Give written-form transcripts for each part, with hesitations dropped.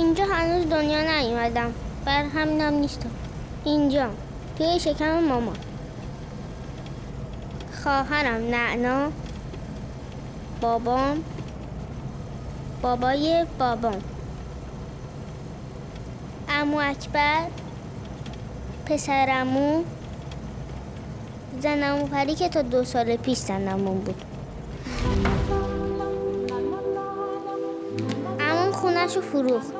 اینجا هنوز دنیا نیومدم، بر همینم نیستم. اینجا توی شکم مامان. خواهرم نعنا، بابام، بابای بابام، عمو اکبر، پسرعمو، زن عمو پری که تا 2 سال پیش زنمون بود. عموم خونه‌شو فروخت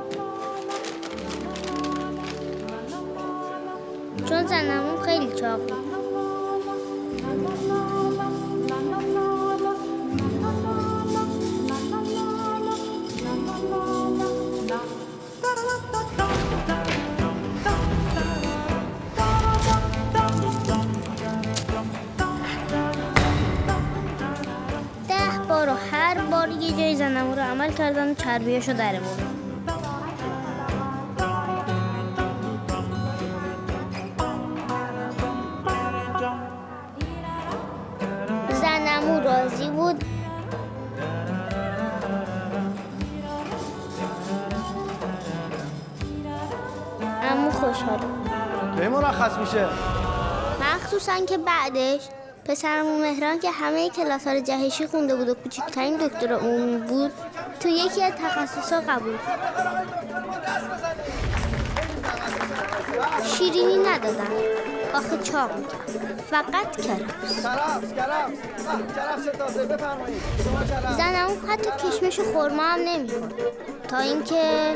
چون زنمون خیلی چاق بود. هر بار یه جای زنمون رو عمل کردن و چربیاشو در آوردن. زنمون راضی بود. عمو خوشحال. کی مرخص میشه؟ مخصوصا که بعدش پسرمون مهران که همه کلاس‌ها رو جهشی خونده بود و کوچکترین دکتر عمومی بود، تو یکی از تخصصا قبول. شیرینی ندادن، آخه چاق می‌کرد. فقط کرفس. کرفس تازه بفرمایید. زنمون حتی کشمش و خرما هم نمی‌خورد. تا اینکه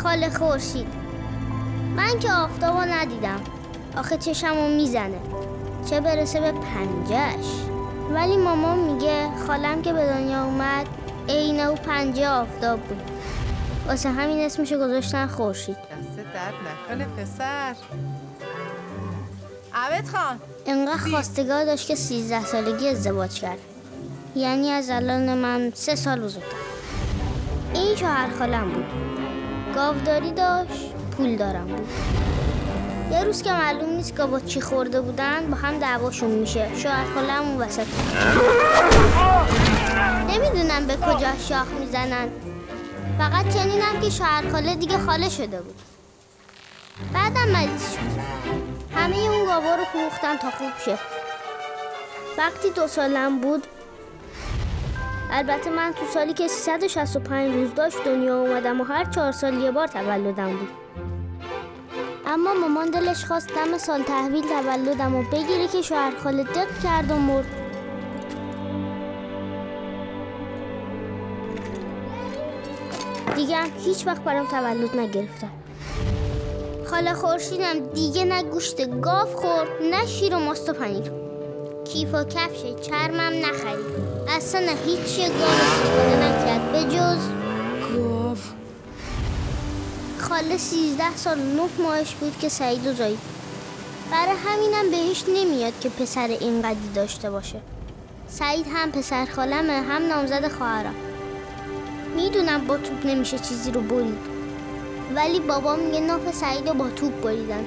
خاله خورشید. من که آفتابو ندیدم، آخه چشمو میزنه، چه برسه به پنجهش. ولی مامان میگه خالم که به دنیا اومد عین او پنجه آفتاب بود، واسه همین اسمشو گذاشتن خورشید. دست درد نکنه پسر. عبد خان انقدر خواستگار داشت که 13 سالگی ازدواج کرد، یعنی از الان من 3 سال بزرگتر. این شوهر خالم بود، گاوداری داشت، پول دارم بود. یه روز که معلوم نیست گاوا چی خورده بودن با هم دعواشون میشه. شوهر خالم اون وسط. نمیدونم به کجا شاخ میزنن، فقط شنیدم که شوهر خاله دیگه خاله شده بود. بعدم مریض شد، همه اون گاوا رو فروختم تا خوب شه. وقتی 2 سالم بود، البته من تو سالی که 365 روز داشت دنیا اومدم و هر 4 سال یه بار تولدم بود. اما مامان دلش خواست دم سال تحویل تولدم و بگیره که شوهر خاله دق کرد و مرد. دیگه هم هیچ وقت برام تولد نگرفتم. خاله خورشیدم دیگه نه گوشت گاو خورد، نه شیر و ماست و پنیر. کیف و کفش چرمم نخرید. اصلا هیچ گاو استفاده نکرد به جز گاو. خاله 13 سال 9 ماهش بود که سعید و زایید. برای همینم بهش نمیاد که پسر اینقدی داشته باشه. سعید هم پسر خالمه، هم نامزد خواهرم. میدونم با توپ نمیشه چیزی رو برید، ولی بابا میگه ناف سعید رو با توپ بریدن.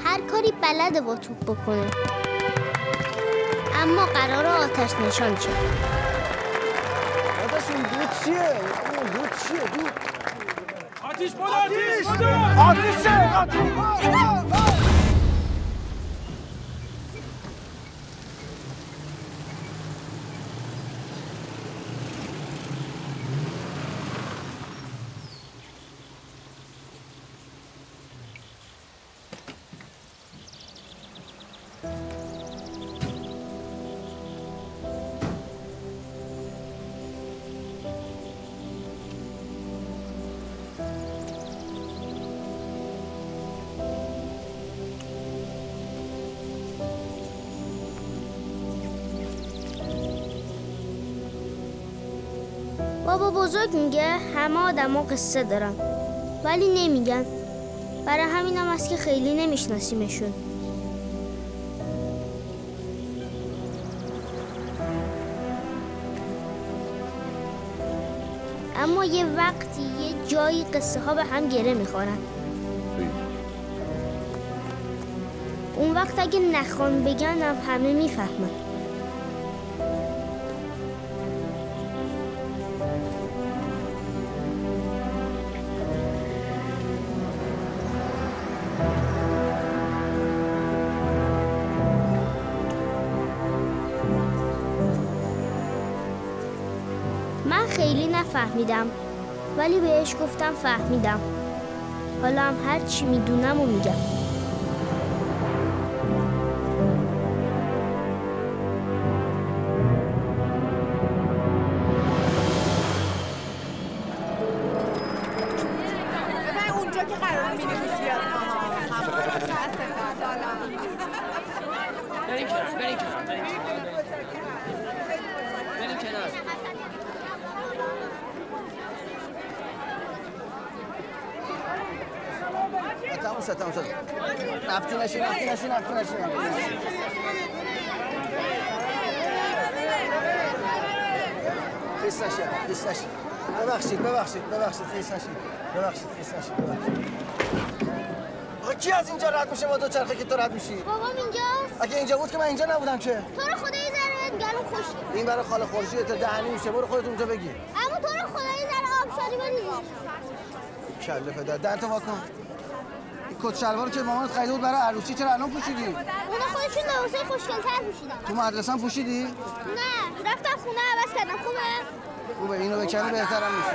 هر کاری بلده با توپ بکنه، اما قراره آتش نشان شه. آتش اون دود چیه؟ دود چیه؟ دود آتیش بود! آتیشه! بابا بزرگ میگه همه آدم ها قصه دارن ولی نمیگن. برای همینم است که خیلی نمیشناسیمشون. اما یه وقتی یه جایی قصه ها به هم گره میخورن. اون وقت اگه نخوان بگن هم همه میفهمن. من خیلی نفهمیدم ولی بهش گفتم فهمیدم. حالا هم هر چی میدونم و میگم. اونجا که قرار می‌نویسی بریم کنار. تموم شد نفتی نشین خیس نشین ببخشید خیس نشین آقا کی از اینجا رد میشه با دوچرخه که تو رد میشی؟ بابام اینجاست؟ اگه اینجا بود که من اینجا نبودم که تو رو خدا یه ذره گلوم خوشی. این برای خاله خورشید تا دهنی میشه. برو خودت اونجا بگی. اما تو رو خدا یه ذره آبشاری بریزی. کله پدر دهنتو وا کن. این کت شلوارو که مامانت خریده بود برای عروسی چرا الان پوشیدی؟ اونا خودشون لباسای خوشگل‌تر پوشیدن. تو مدرسه هم پوشیدی؟ نه رفتم خونه عوض کردم. خوبه اینو بکنی بهترم میشه.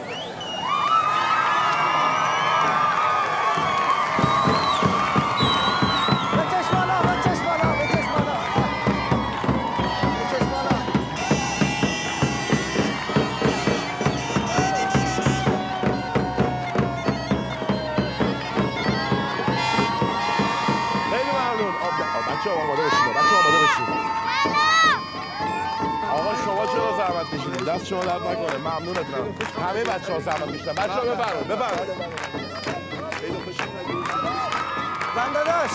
آقا شما چرا زحمت می‌کشید؟ دست شما درد نکنه. ممنونتم. همه بچه‌ها زحمت می‌کشن. بچه‌ها بفرمایید. زن داداش.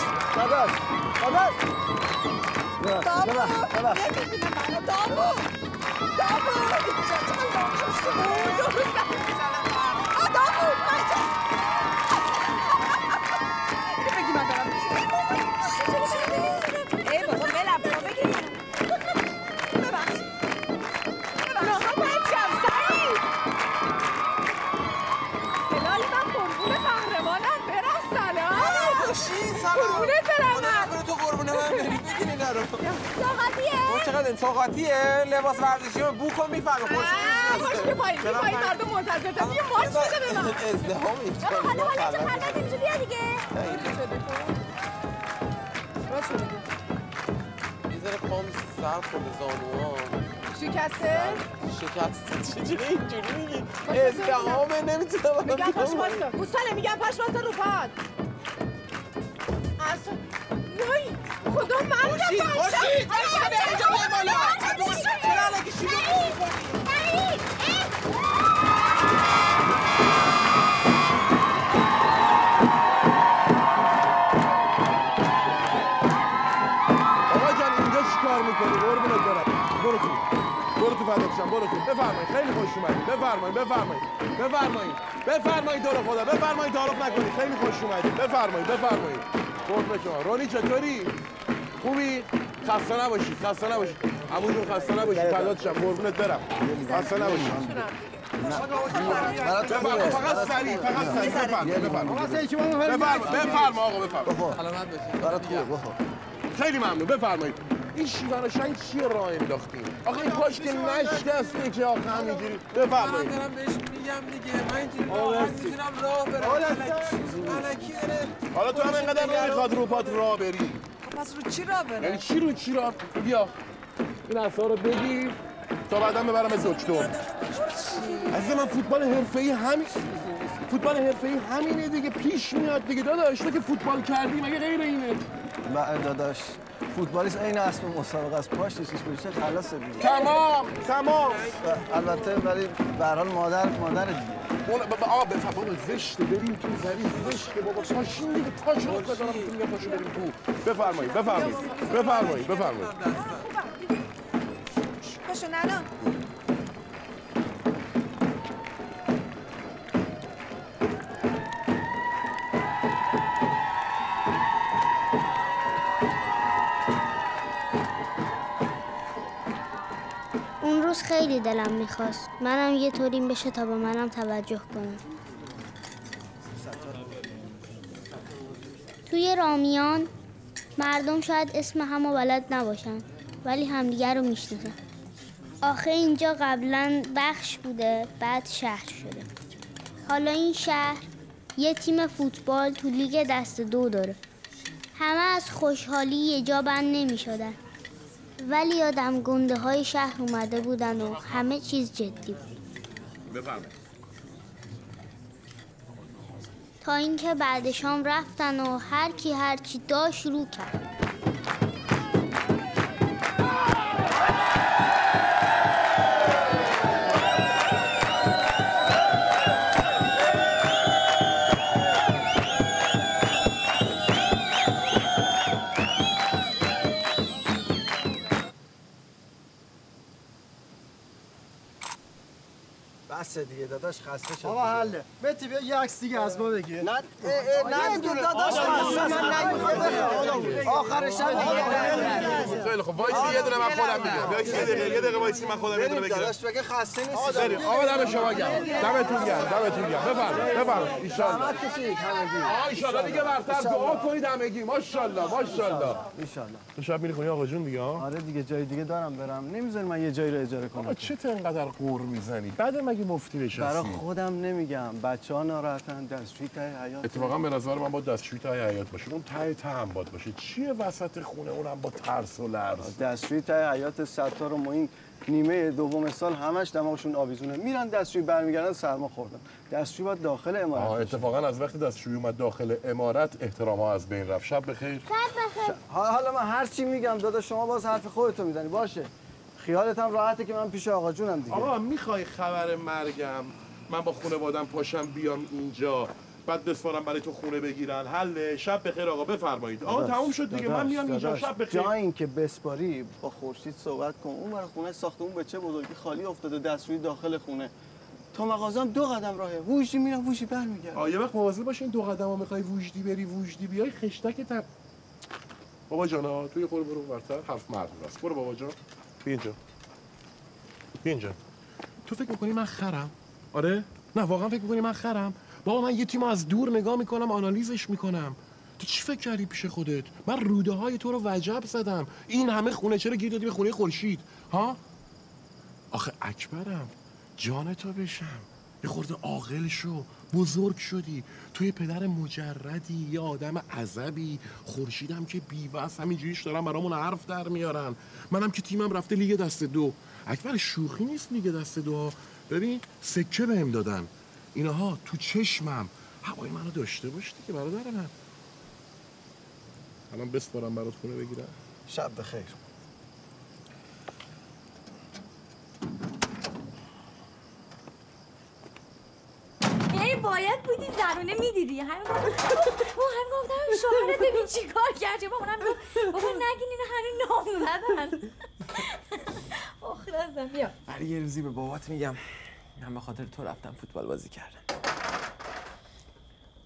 طاقتیه لباس ورزشی رو بو کن میفهمه خوش که پایین مردم منتظرتم یه مارش بده به من ازدهام اینجا حالا چه خلوت اینجا بیا دیگه. یه ذره پام سر خورده زانوها شکسته چجوری اینجوری میگی؟ ازدهامه نمیتونم میگم پاش باستا گوساله میگم پاش باستا رو پاد وای خدا من خوشید اینجا بیا بالا چرا الان که شیلو آقا جان اینجا چیکار میکنی؟ قربونت برم. برو تو فداتشم. برو تو. بفرمایید. خیلی خوش اومدید. بفرمایید دور خدا. بفرمایید تعارف نکنید. خیلی خوش اومدید. بفرمایید. قربونت شما. رونی چطوری؟ خوبی؟ خسته نباشید. عمو جون خسته نباشید. فداتشم. قربونت برم. خسته نباشید. فقط سریع بفرما آقا بفرما. سلامت باشید. برات خوبه بخور. خیلی ممنون. بفرمایید. این شیوان شنگ چیه راه انداختیم؟ آخه این کاش که نشکسته که آخه همینجوری. بفرمایید. من دارم بهش میگم دیگه من اینجوری واقعا میتونم راه برم. الکی داره. حالا تو هم اینقدر نمیخواد رو پات راه بری. پس رو چی راه برم؟ یعنی چی راه؟ بیا. این عصا رو بگیر تا بعدا ببرم دکتر. عزیز من فوتبال حرفه‌ای همینه دیگه. پیش میاد دیگه داداش. تو که فوتبال کردی مگه غیر اینه؟ بله داداش. فوتبالیست عین اسب مسابقه است. پاش چیزش بشه خلاصه دیگه. تمام. البته ولی به هر حال مادر دیگه. آقا بابا زشته بریم تو زری زشته بابا پاشین دیگه پاشو بذارم میگم پاشو بریم تو. بفرمایید. پاشو نانا خیلی دلم میخواست منم یه طوری بشه تا به منم توجه کنم. توی رامیان مردم شاید اسم همو بلد نباشن ولی همدیگر رو میشناسن. آخه اینجا قبلا بخش بوده بعد شهر شده. حالا این شهر یه تیم فوتبال تو لیگ دست 2 داره. همه از خوشحالی یه جا بند نمی شدن. ولی آدم گنده های شهر اومده بودن و همه چیز جدی بود. بفرمایید. تا اینکه بعد شام رفتن و هر کی هر چی داشت شروع کرد. بس دیگه داداش خسته شد. آقا حله. متی بیا یه عکس دیگه از ما بگیر. نه داداش آخرش خیلی خب وایسی یه دونه من خودم میگم. یه دقیقه وایسی من خودم یه دونه بگیرم. داداش بگه خسته نیستی. بریم. آقا دم شما گرم. دمتون گرم. بفرمایید. ان شاء الله. ان شاء الله دیگه برتر دعا کنید همگی. ماشاءالله. ان شاء الله. تو شب میری خونه آقا جون دیگه ها؟ آره دیگه جای دیگه دارم برم. نمیذاری من یه جایی رو اجاره کنم. آقا چته اینقدر قور میزنی؟ بعد مگه مفتی نشستی؟ برای خودم نمیگم. بچه‌ها ناراحتن دستشویی ته حیاط. اتفاقا به نظر من با دستشویی ته حیاط باشه. اون ته هم باد باشه. چیه وسط خونه اونم با ترس و لرز؟ دستشویی ته حیاط ستار و ما این نیمه دوم سال همش دماغشون آویزونه. میرن دستشویی برمیگردن سرما خوردن. دستشویی باید داخل عمارت. اتفاقا از وقتی دستشویی اومد داخل عمارت احترام‌ها از بین رفت. شب بخیر. حالا من هر چی میگم داداش شما باز حرف خودتو میزنی. باشه. خیالت هم راحته که من پیش آقا جونم دیگه. آقا میخوای خبر مرگم من با خانواده‌ام پاشم بیام اینجا بعد بسپارم برای تو خونه بگیرن حله؟ شب بخیر آقا بفرمایید. آقا تموم شد دیگه. من میام اینجا. شب بخیر. جای این که بسپاری با خورشید صحبت کن. اون برای خونه ساختمون به چه بزرگی خالی افتاده دستشویی داخل خونه. تا مغازم 2 قدم راهه. ووشی میرم ووشی برمیگردم. یه وقت مواظب باش این 2 قدمو میخوای وجدی بری وجدی بیای خشتک بابا جانا توی خور برو برتر حرف مرد راست. برو بابا جان. بیا اینجا. تو فکر می‌کنی من خرم؟ آره؟ نه واقعا فکر می‌کنی من خرم؟ بابا من یه تیمو از دور نگاه میکنم آنالیزش میکنم. تو چی فکر کردی پیش خودت؟ من روده های تو رو وجب زدم. این همه خونه چرا گیر دادی به خونه خورشید؟ ها؟ آخه اکبرم جان تو بشم. یه خورده عاقل شو. بزرگ شدی. توی پدر مجردی یه آدم عصبی. خورشیدم که بی‌وس همینجوریش دارن برامون حرف در میارن. منم که تیمم رفته لیگ دست 2. اکبر شوخی نیست لیگ دست 2. ببین سکه بهم دادن. اینها تو چشمم. هوای منو داشته باش دیگه برادر من. الان بسپارم برات خونه بگیرم. شب بخیر. یعنی باید بودی زرونه میدیدی. همین گفتم شوهرت ببین چی کار کرد. بابا نگین اینو همین نام زدن. اخلصم بیا. برای یه روزی به بابات میگم من به خاطر تو رفتم فوتبال بازی کردم.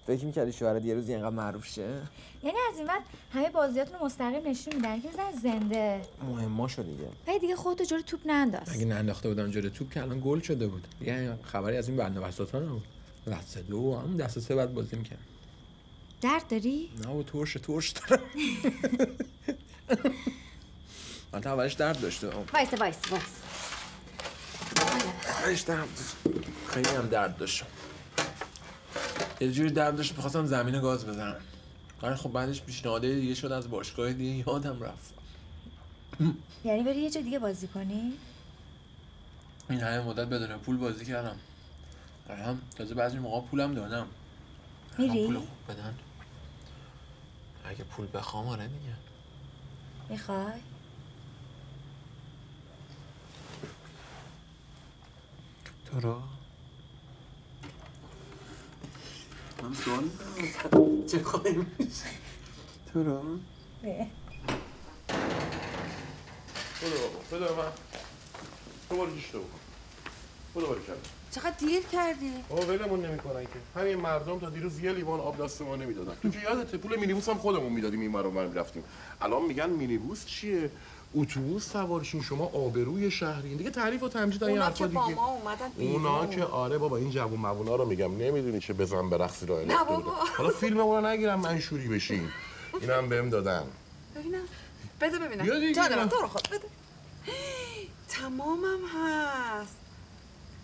فکر می‌کردی شوهرت یه روزی اینقدر معروف شه؟ یعنی از این بعد همه بازیاتون رو مستقیم نشون میدن که مثلا زنده. مهماشو دیگه. ولی دیگه خودتو جلوی توپ ننداز. اگه ننداخته بودم جلوی توپ که الان گل شده بود. یعنی خبری از این بنده بساطا نبود. دست 2 هم دست 3 بعد بازی می‌کردم. درد داری؟ نه و ترش دارم. من تا اولش درد داشته. وایس. اولش درد خیلی هم درد داشتم. یه جوری درد داشت می‌خواستم زمین گاز بزنم. ولی خب بعدش پیشنهاد دیگه شد از باشگاه دیگه یادم رفت. یعنی بری یه جا دیگه بازی کنی؟ این همه مدت بدون پول بازی کردم. هم تازه بعضی موقع پولم دادم. میری؟ پول خوب بدن. اگه پول بخوام آره دیگه. میخوای؟ تو رو؟ من سوال چه خواهی میشه؟ تو رو؟ نه. بده من. تو بارو جیشتو بکن. بودو باری کرد. چقدر دیر کردی؟ بابا ولمون نمی‌کنن که. همین مردم تا دیروز یه لیوان آب دست ما نمیدادن. تو که یادته پول مینیبوس هم خودمون میدادیم این ور اون ور می‌رفتیم. الان میگن مینیبوس چیه؟ اتوبوس سوار شین، شما آبروی شهرین دیگه. تعریف و تمجید این حرفا دیگه. اونا که با ما اومدن بیرون. اونا که آره بابا، این جوون موونا رو میگم نمیدونی چه بزن برقصی رو انداخته بوده. حالا فیلممون رو نگیرم منشوری بشین. اینم بهم دادن. ببینم بده ببینم. بیا دیگه. جانم تو رو خود بده. تمامم هست.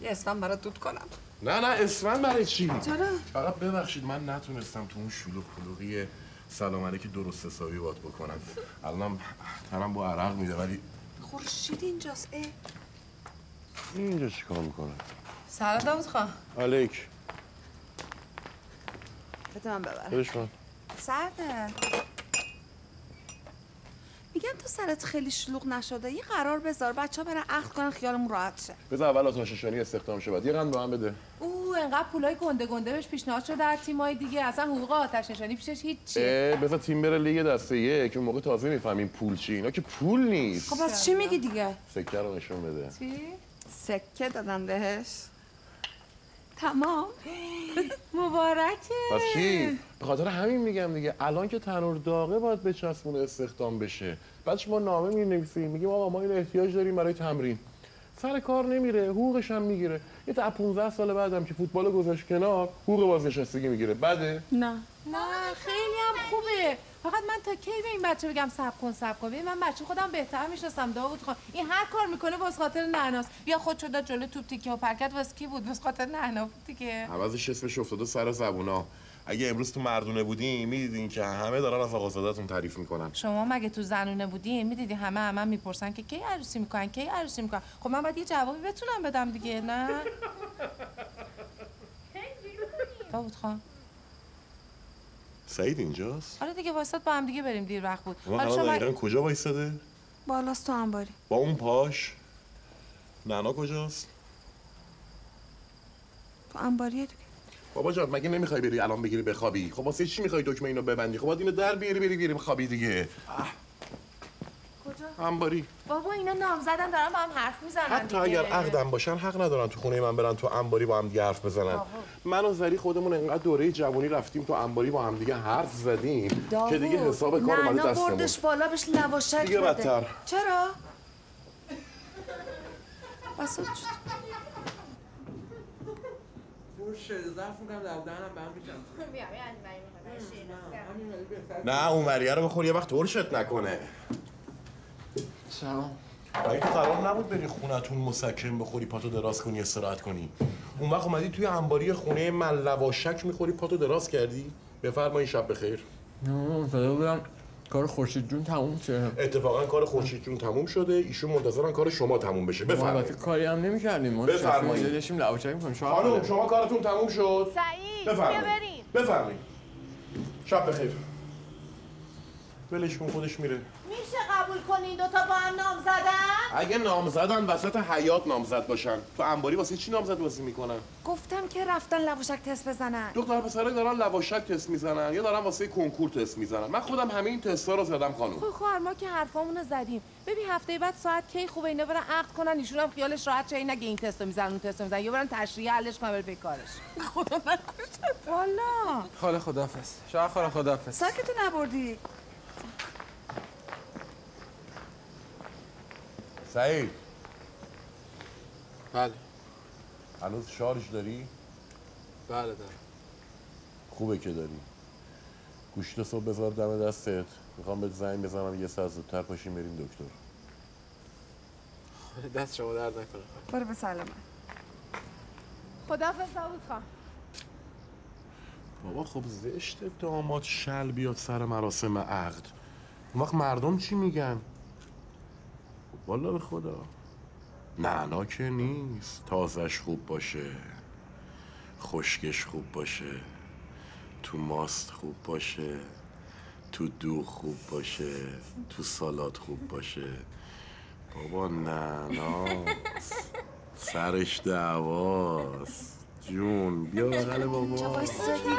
یه اسفند برات دود کنم. نه اسفند برای چی؟ چرا؟ فقط ببخشید من نتونستم تو اون شلوغ پلوغی سلام علیکی درست حسابی باد بکنم. الانم تنم با عرق میده ولی خورشید اینجاست. اینجا چیکار میکنه؟ سلام داوود خان. علیک. بده من ببرم. بدش کن. سرده. میگم تو سرت خیلی شلوغ نشده، یه قرار بذار بچه‌ها برن عقد کنن خیالمون راحت شه. بذار اول آتش نشانی استخدام شه، بعد یه قند به من بده. انقدر پولای گنده بهش پیشنهاد شده در تیمای دیگه، اصلا حقوق آتش نشانی پیشش هیچی. بذار تیم بره لیگ دسته یک که موقع تازه میفهمیم پول چی. اینا که پول نیست. خب پس چی میگی دیگه؟ سکه رو نشون بده. چی؟ سکه دادن بهش. تمام. مبارکه. پس چی؟ به خاطر همین میگم دیگه، الان که تنور داغه باید بچسبونه استخدام بشه. بعدش ما نامه می‌نویسیم میگیم آقا ما اینو احتیاج داریم برای تمرین. سر کار نمیره، حقوقش هم میگیره. یه تا 15 سال بعدم که فوتبال گذاشت کنار، حقوق بازنشستگی میگیره. بده؟ نه خیلی هم خوبه. فقط من تا کی به این بچه بگم صبر کن. ببین من بچه خودم بهتر میشناسم داوود خان. این هر کار میکنه واسه خاطر نعناست. بیا خودشو داد جلو توپ تیکه و پرکت واسه کی بود؟ واسه خاطر نعنا بود دیگه. عوضش اسمش افتاده سر زبونا. اگه امروز تو مردونه بودیم میدیدین که همه دارن از آقازاده‌تون تعریف میکنن. شما مگه تو زنونه بودین میدیدی همه میپرسن که کی عروسی میکنن. خب من باید یه جوابی بتونم بدم دیگه. نه داوود خان. سعید اینجاست؟ آره دیگه واسط با هم دیگه بریم، دیر وقت بود. حالا دقیقاً کجا وایساده؟ بالاست تو انباری. با اون پاش؟ نعنا کجاست؟ تو انباریه دیگه. بابا جان مگه نمیخوای بری الان بگیری بخوابی؟ خب واسه چی میخوای دکمه اینو ببندی؟ خب باید اینو در بیاری بخوابی دیگه. کجا؟ انباری. بابا اینا نامزدن دارن با هم حرف میزنن. حتی اگر عقدم باشن حق ندارن تو خونه من برن تو انباری با هم دیگه حرف بزنن. من و زری خودمون انقدر دوره جوانی رفتیم تو انباری با هم دیگه حرف زدیم که دیگه حساب کار اومده دستمون. نه بردش بالا بهش لواشک دیگه بدتر. چرا؟ بسات شد. ظرف میکنم در دهنم به هم میشم. نه اون وریه رو بخور یه وقت ترشت نکنه. سلام. اگه تو قرار نبود بری خونتون مسکن بخوری پاتو دراز کنی استراحت کنی، اون وقت اومدی توی انباری خونه من لواشک میخوری پاتو دراز کردی؟ بفرمایید شب بخیر. منتظر بودم کار خورشید جون تموم شه. اتفاقا کار خورشید جون تموم شده، ایشون منتظرن کار شما تموم بشه. بفرمایید. البته کاری هم نمی‌کردیم ما. بفرمایید. داشتیم لواشک می‌کنیم. خانم شما کارتون تموم شد. سعید بفرمایید. بیا بریم. بفرمایید. شب بخیر. ولش کن خودش میره. میشه قبول کنین دوتا با هم نام زدن؟ اگه نامزدن وسط حیات نامزد باشن، تو انباری واسه چی نامزد بازی میکنن؟ گفتم که رفتن لواشک تست بزنن. دختر پسرا دارن لواشک تست میزنن یا دارن واسه کنکور تست میزنن. من خودم همه این تستا رو زدم خانم. خواهر ما که حرفامونو زدیم. ببین هفته بعد ساعت کی خوبه اینا برن عقد کنن، ایشون هم خیالش راحت شه نگه این تستو میزنن اون تستو میزنن یا برن تشریح حلش کنن بره به کارش. خدا نکنه. والا. خاله خداحافظ. شاه خاله خداحافظ. ساکتو نبردی. سعید. بله. هنوز شارژ داری؟ بله دارم. خوبه که داری. گوشت صبح بذار دم دستت. میخوام بهت زنگ بزنم یه ساعت زودتر پاشیم بریم دکتر. دست شما درد نکنه. برو به سلامت. خداحافظ داوود خان. بابا خب زشت داماد شل بیاد سر مراسم عقد. اون وقت مردم چی میگن؟ والا به خدا نعنا که نیست، تازش خوب باشه، خشکش خوب باشه، تو ماست خوب باشه، تو دوغ خوب باشه، تو سالاد خوب باشه. بابا نعنا سرش دعواست. جون بیا بغل بابا. چه وایسادی؟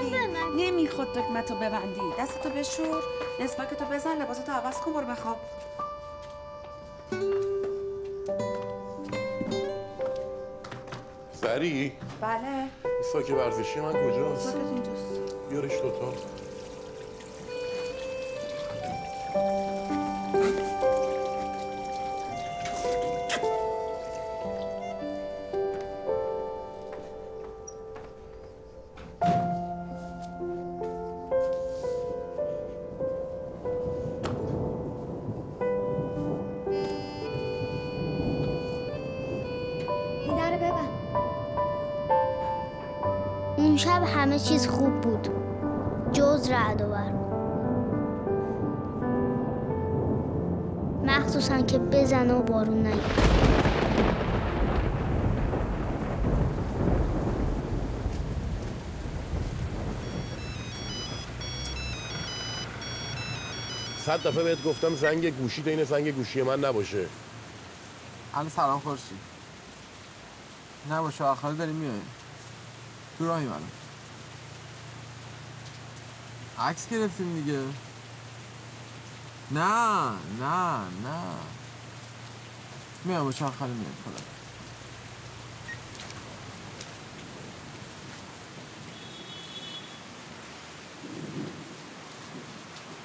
نمیخواد دکمتو ببندی. دستتو بشور، نسواکتو بزن، لباستو عوض کن، برو بخواب. سری؟ بله. این ساک ورزشی من کجاست؟ ساکت اینجاست. بیارش دوتا. اون شب همه چیز خوب بود جز رعد و برق، مخصوصا که بزنه و بارون نگیره. 100 دفعه بهت گفتم زنگ گوشی این زنگ گوشی من نباشه. الان سلام خورشید. نباشه آخر داریم میاییم. تو راهی منم. عکس گرفتیم دیگه. نه میام با چرخاله میام خدا.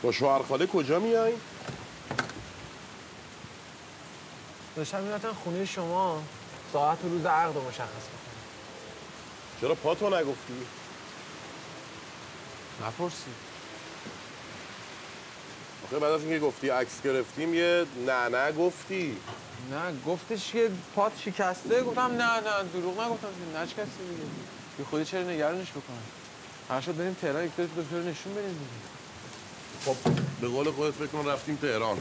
با شوهر خاله کجا میای؟ داشتم میرفتم خونه شما ساعت و روز عقد رو مشخص بکنم. چرا پاتو نگفتی؟ نپرسی. آخه بعد از اینکه گفتی عکس گرفتیم یه نه گفتی. نه گفتش که پات شکسته. گفتم نه دروغ نگفتم که نشکسته دیگه. بی خودی چرا نگرانش بکنم؟ هر شد بریم تهران یک دکتر نشون بدیم دیگه. خب به قول خودت فکر کن رفتیم تهران.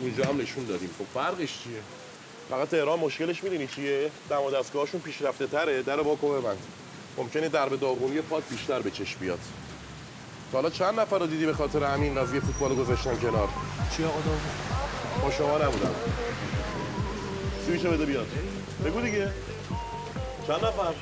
اونجا هم نشون دادیم. خب فرقش چیه؟ فقط تهران مشکلش میدونی چیه؟ دم و دستگاهشون پیشرفته تره. در واکو ببند. ممکنه درب داغونی پات بیشتر به چشم بیاد. تا حالا چند نفر رو دیدی به خاطر همین قضیه فوتبال گذاشتن کنار؟ چی آقا داغون؟ با شما نبودم. سویچو بده بیاد. بگو دیگه. چند نفر؟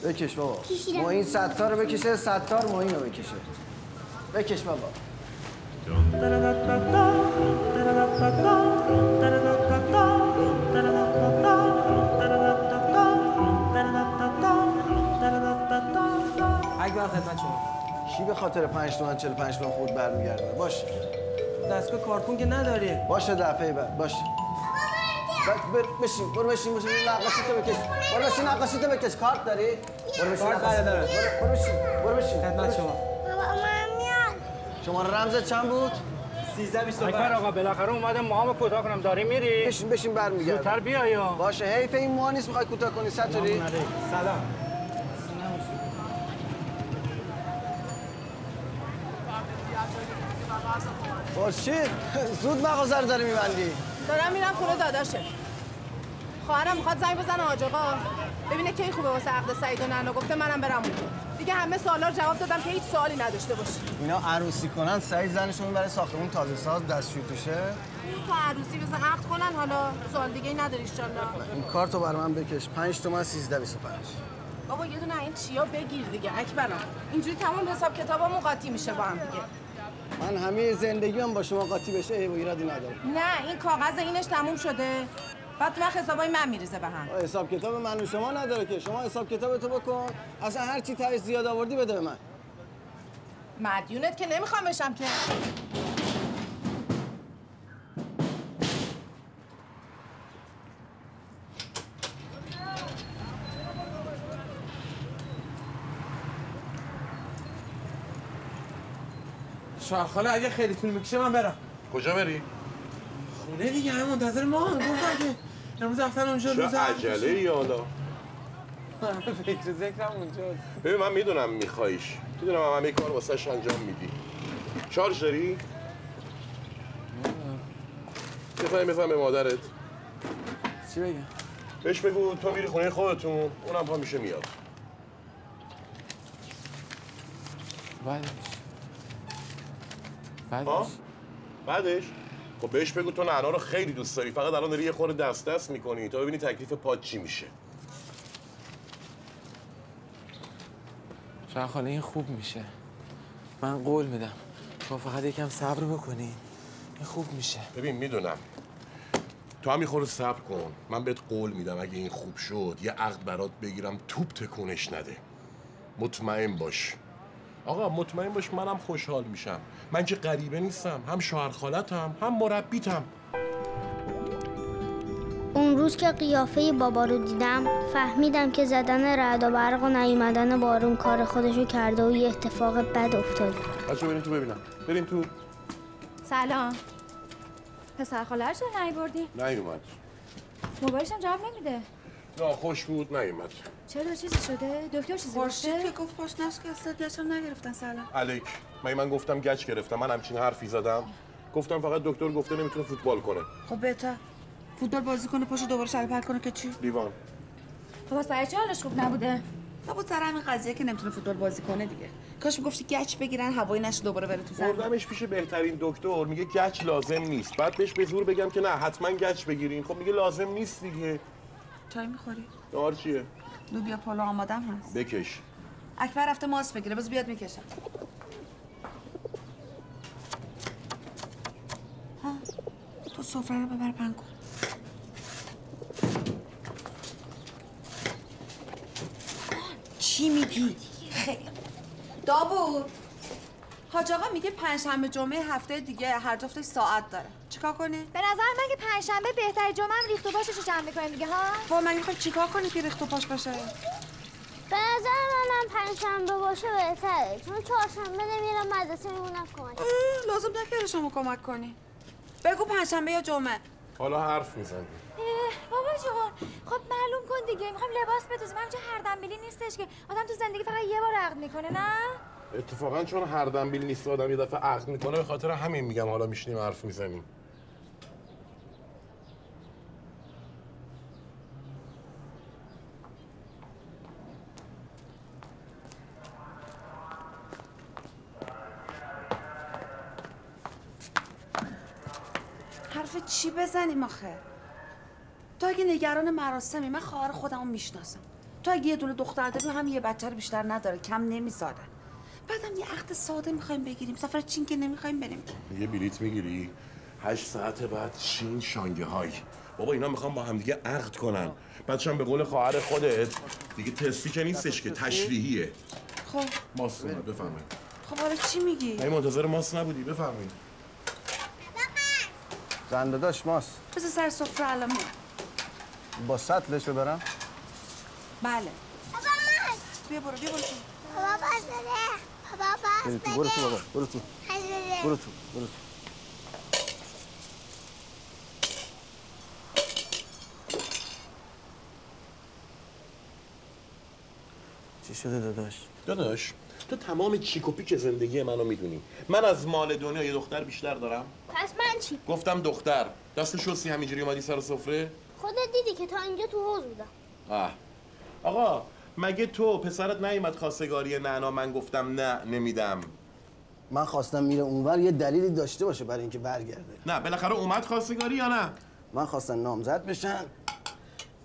بکش بابا. معین ستار رو بکشه، ستار معین رو بکشه. بکش بابا. اکبر خدمت شما. کی به خاطر 5 تومن 45 تومن خود برمیگرده؟ باشه. دستگاه کارتون که نداری. باشه دفعه بعد باشه. بشین برو بشین نقاشیتو بکش. برو بشین نقاشیتو بکش. کارت داری؟ برو بشین نقاشیتو. برو بشین. خدمت شما. بابا من میاد. شماره رمز چند بود؟ 1325. اکبر آقا بالاخره اومدم موهامو کوتاه کنم. داری میری؟ بشین برمیگرد. زودتر بیا یا. باشه حیف این موها نیست میخوای کوتاه کنی. ستوری. سلام. خورشید زود مغازه رو داری میبندی. دارم میرم خونه داداشه. خواهرم میخواد زنگ بزنه حاج آقا ببینه کی خوبه واسه عقد سعید و نعنا. گفته منم برم اونجا. دیگه همه سوالا رو جواب دادم که هیچ سوالی نداشته باشی. اینا عروسی کنن سعید زنشون برای ساختمون تازه ساز دستشویی توشه. تو عروسی بزن عقد کنن حالا سوال دیگه ای نداری ان شاء الله. این کارتو برای من بکش. 5 تومن 1325. بابا یه دونه این چیا بگیر دیگه اکبرم. اینجوری تمام حساب کتابامون قاطی میشه با هم دیگه. من همه زندگیم با شما قاطی بشه ایرادی نداره. نه این کاغذ اینش تموم شده. بعد تو وقت حسابای من میریزه به هم. حساب کتاب من و شما نداره که. شما حساب کتابتو بکن. اصلا هر چی تهش زیاد آوردی بده به من. مدیونت که نمیخوام بشم که. شاخاله اگه خیلی طول میکشه من برم. کجا بری؟ خونه دیگه هم منتظر ما. گفتم که امروز رفتن اونجا روز چه عجله ای حالا؟ فکر ذکرم اونجاست. ببین من میدونم میخوایش. میدونم همه کار واسش انجام میدی. شارژ داری؟ بزن به مادرت. چی بگم؟ بهش بگو تو میری خونه خودتون اونم پا میشه میاد. بعدش؟ خب بهش بگو تو نعنا رو خیلی دوست داری. فقط الان داری یه خورده دست میکنی تا ببینی تکلیف پات چی میشه. شاخاله این خوب میشه. من قول میدم. تو فقط یکم صبر بکنی. این خوب میشه. ببین میدونم. تو هم یه خورده صبر کن. من بهت قول میدم اگه این خوب شد یه عقد برات بگیرم توپ تکونش نده. مطمئن باش. آقا مطمئن باش منم خوشحال میشم. من که غریبه نیستم. هم شوهر خالتم هم مربیتم. اون روز که قیافه بابا رو دیدم فهمیدم که زدن رعد و برق و نیومدن بارون کار خودشو کرده و یه اتفاق بد افتاده. بچه بریم تو ببینم. بریم تو. سلام. پسر خاله رو چرا نیاوردی؟ نیومد. موبایلش هم جواب نمیده. نه خوش بود نیومد. چرا چیزی شده؟ دکتر چیزی خورشید که گفت پاش نشکسته گچم نگرفتن. سلام. علیک. من گفتم گچ گرفتم. من همچین حرفی زدم. گفتم فقط دکتر گفته نمیتونه فوتبال کنه. خب بهتر. فوتبال بازی کنه پاشو دوباره شلپر کنه که چی؟ لیوان. خب از برای چه حالش خوب نبوده؟ نبود سر همین قضیه که نمیتونه فوتبال بازی کنه دیگه. کاش میگفتی گچ بگیرن هوایی نشه دوباره بره تو زمین. بردمش پیش بهترین دکتر میگه گچ لازم نیست. بعد بهش به زور بگم که نه حتما گچ بگیرین. خب میگه لازم نیست دیگه. چای میخوری؟ دار چیه؟ لوبیا پلو آمادم هست. بکش. اکبر رفته ماست بگیره بذار بیاد میکشم. ها تو سفره رو ببر پهن کن. چی میگی؟ خیلی داوود حاج آقا میگه پنجشنبه جمعه هفته دیگه هر جفتش ساعت داره. چیکار کنی؟ به نظر من که پنجشنبه بهتره جمعه هم ریخت و پاشش رو جمع می‌کنیم دیگه ها. با من میخوای چیکار کنی که ریخت و پاش باشه؟ به نظر منم پنجشنبه باشه بهتره چون چهارشنبه نمیرم مدرسه میمونم کمک. لازم نکرده شما کمک کنی. بگو پنجشنبه یا جمعه. حالا حرف میزنی. بابا جون خب معلوم کن دیگه میخوایم لباس بدوزیم. همینجا هر دنبیلی نیستش که آدم تو زندگی فقط یه بار عقد میکنه نه؟ اتفاقا چون هر دنبیل نیست آدم یه دفعه عقد میکنه به خاطر همین میگم حالا میشینیم حرف میزنیم. حرف چی بزنیم آخه؟ تو اگه نگران مراسمی من خواهر خودمو میشناسم. تو اگه یه دونه دختر داری هم یه بچه رو بیشتر نداره کم نمیذاره. بعدم یه عقد ساده میخوایم بگیریم سفر چین که نمیخوایم بریم. یه بلیت میگیری 8 ساعت بعد چین شانگهای. بابا اینا میخوام با هم دیگه عقد کنن. بعدش به قول خواهر خودت دیگه تستی که نیستش که تشریحیه. خب ماست اومد بفرمایید. خب حالا چی میگی؟ من منتظر ماست نبودی بفرمایید. زنده داشت ماست. بذار سر سفره الان میام. با سطلش ببرم؟ بله. بیا برو بیا برو. بابا بس بده. بابا بس بده. برو تو بابا برو تو. برو تو برو تو. چی شده داداش؟ داداش تو تمام چیک و پیک زندگی منو میدونی. من از مال دنیا یه دختر بیشتر دارم. پس من چی؟ گفتم دختر. دست شستی همینجوری اومدی سر سفره؟ خودت دیدی که تا اینجا تو حوض بودم. آقا مگه تو پسرت نیومد خواستگاری نعنا من گفتم نه نمیدم. من خواستم میره اونور یه دلیلی داشته باشه برای اینکه برگرده. نه بالاخره اومد خواستگاری یا نه؟ من خواستم نامزد بشن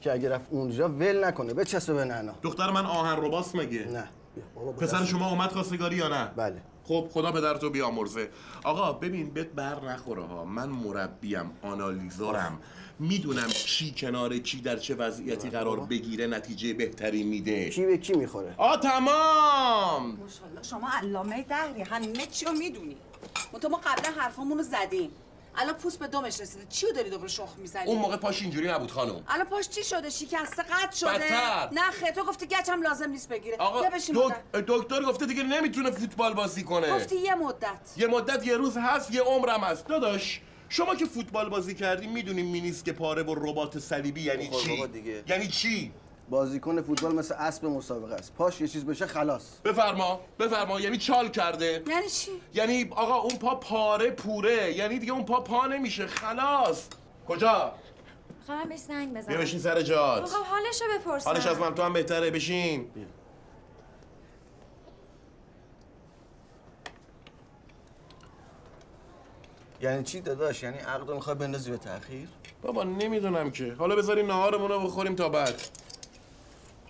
که اگه رفت اونجا ول نکنه بچسبه به نعنا. دختر من آهن رباست مگه؟ نه بابا پسر شما اومد خواستگاری یا نه؟ بله. خب خدا پدرتو بیامرزه. آقا ببین بهت بر نخوره ها. من مربیم آنالیزورم. میدونم کی کنار کی در چه وضعیتی قرار بگیره نتیجه بهتری میده. کی به کی میخوره؟ تمام. ماشاءالله شما علامه دهری همه چی رو میدونی. ما قبلا حرفامون رو زدیم. الان پوست به دمش رسیده. چی رو داری دوباره شخ میزنی؟ اون موقع پاش اینجوری نبود خانم. الان پاش چی شده؟ شکسته قطع شده؟ بدتر. نه خیر تو گفتی گچم لازم نیست بگیره. آقا دکتر گفته دیگه نمیتونه فوتبال بازی کنه. گفتی یه مدت یه روز هست یه عمرم هست. داداش شما که فوتبال بازی کردی میدونیم مینیسک پاره و رباط صلیبی یعنی چی؟ یعنی چی؟ بازیکن فوتبال مثل اسب مسابقه است. پاش یه چیز بشه خلاص. بفرما یعنی چال کرده. یعنی چی؟ یعنی آقا اون پا پاره پوره. یعنی دیگه اون پا نمیشه خلاص. کجا؟ خواهم بهش زنگ بزنم. بیا بشین سر جات. خب حالشو بپرسم. حالش از من تو هم بهتره بشین. یعنی چی داداش؟ یعنی عقد میخوای بندازی به تأخیر؟ بابا نمیدونم که. حالا بذاریم نهارمون رو بخوریم تا بعد.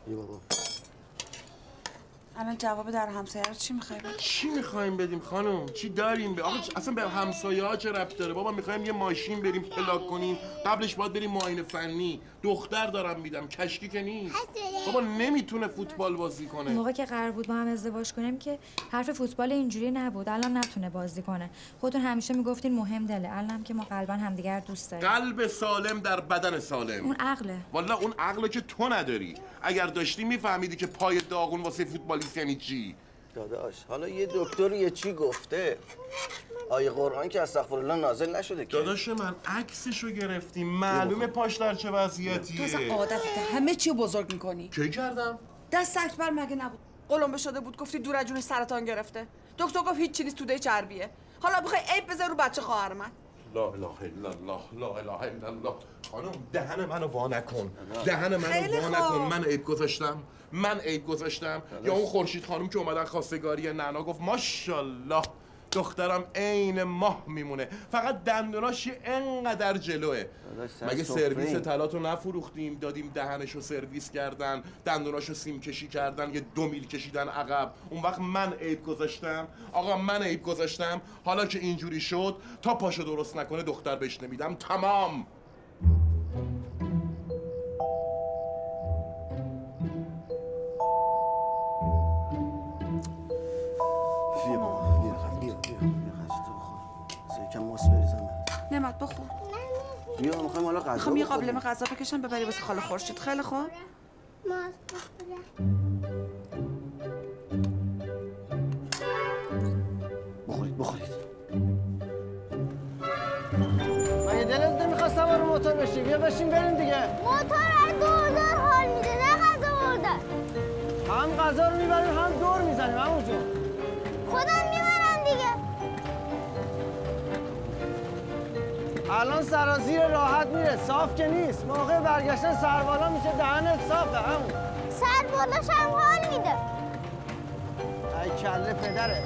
بابا الان جواب در همسایه رو چی میخوای بدی؟ چی میخوایم بدیم خانم؟ چی داریم؟ آقا اصلا به همسایه ها چه ربط داره؟ بابا میخوایم یه ماشین بریم پلاک کنیم. قبلش باید بریم معاینه فنی. دختر دارم میدم، کشکی که نیست. بابا نمیتونه فوتبال بازی کنه. موقع که قرار بود با هم ازدواج کنیم که حرف فوتبال اینجوری نبود. الان نتونه بازی کنه. خودتون همیشه میگفتین مهم دله. الان که ما قلبا همدیگر دوست داریم. قلب سالم در بدن سالم. اون عقله. والا اون عقله که تو نداری. اگر داشتی میفهمیدی که پای داغون واسه فوتبالیست یعنی چی. داداش حالا یه دکتر یه چی گفته، آیه قرآن که استغفرالله نازل نشده که. داداش من عکسشو گرفتیم، معلومه پاش در چه وضعیتیه. تو اصلا عادتت همه چی بزرگ میکنی. چه کردم؟ دست اکبر مگه نبود؟ قلمبه شده بود گفتی دور از جون سرطان گرفته. دکتر گفت هیچ چیزی نیست، توده چربیه. حالا بخوای عیب بذار رو بچه خواهر من. لا اله الا الله، لا اله الا الله. خانم دهن منو وا نکن، دهن منو وا نکن. من عیب گذاشتم؟ من عیب گذاشتم؟ یا اون خورشید خانم که اومدن خواستگاری نعنا گفت ماشاءالله دخترم عین ماه میمونه، فقط دندوناش انقدر جلوه. مگه سرویس طلاتو نفروختیم دادیم دهنشو سرویس کردن، دندوناشو سیم کشی کردن، یه 2 میل کشیدن عقب؟ اون وقت من عیب گذاشتم؟ آقا من عیب گذاشتم؟ حالا که اینجوری شد تا پاشو درست نکنه دختر بهش نمیدم. تمام. نعمت بخور. بیا میخوایم حالا غذا میخوام یه قابلمه غذا بکشم ببری واسه خاله خورشید. خیلی خوب. بخورید. مگه دلت نمیخواست سوار موتور بشی؟ بیا بشین بریم دیگه. موتور از دور حال میده، نه غذا بردن. هم غذا رو میبریم هم دور میزنیم عمو جون. خودم میبرم دیگه. الان سرازیر راحت میره، صاف که نیست. موقع برگشتن سربالا میشه دهنت صافه همون. سربالاش هم حال میده. ای کله پدره.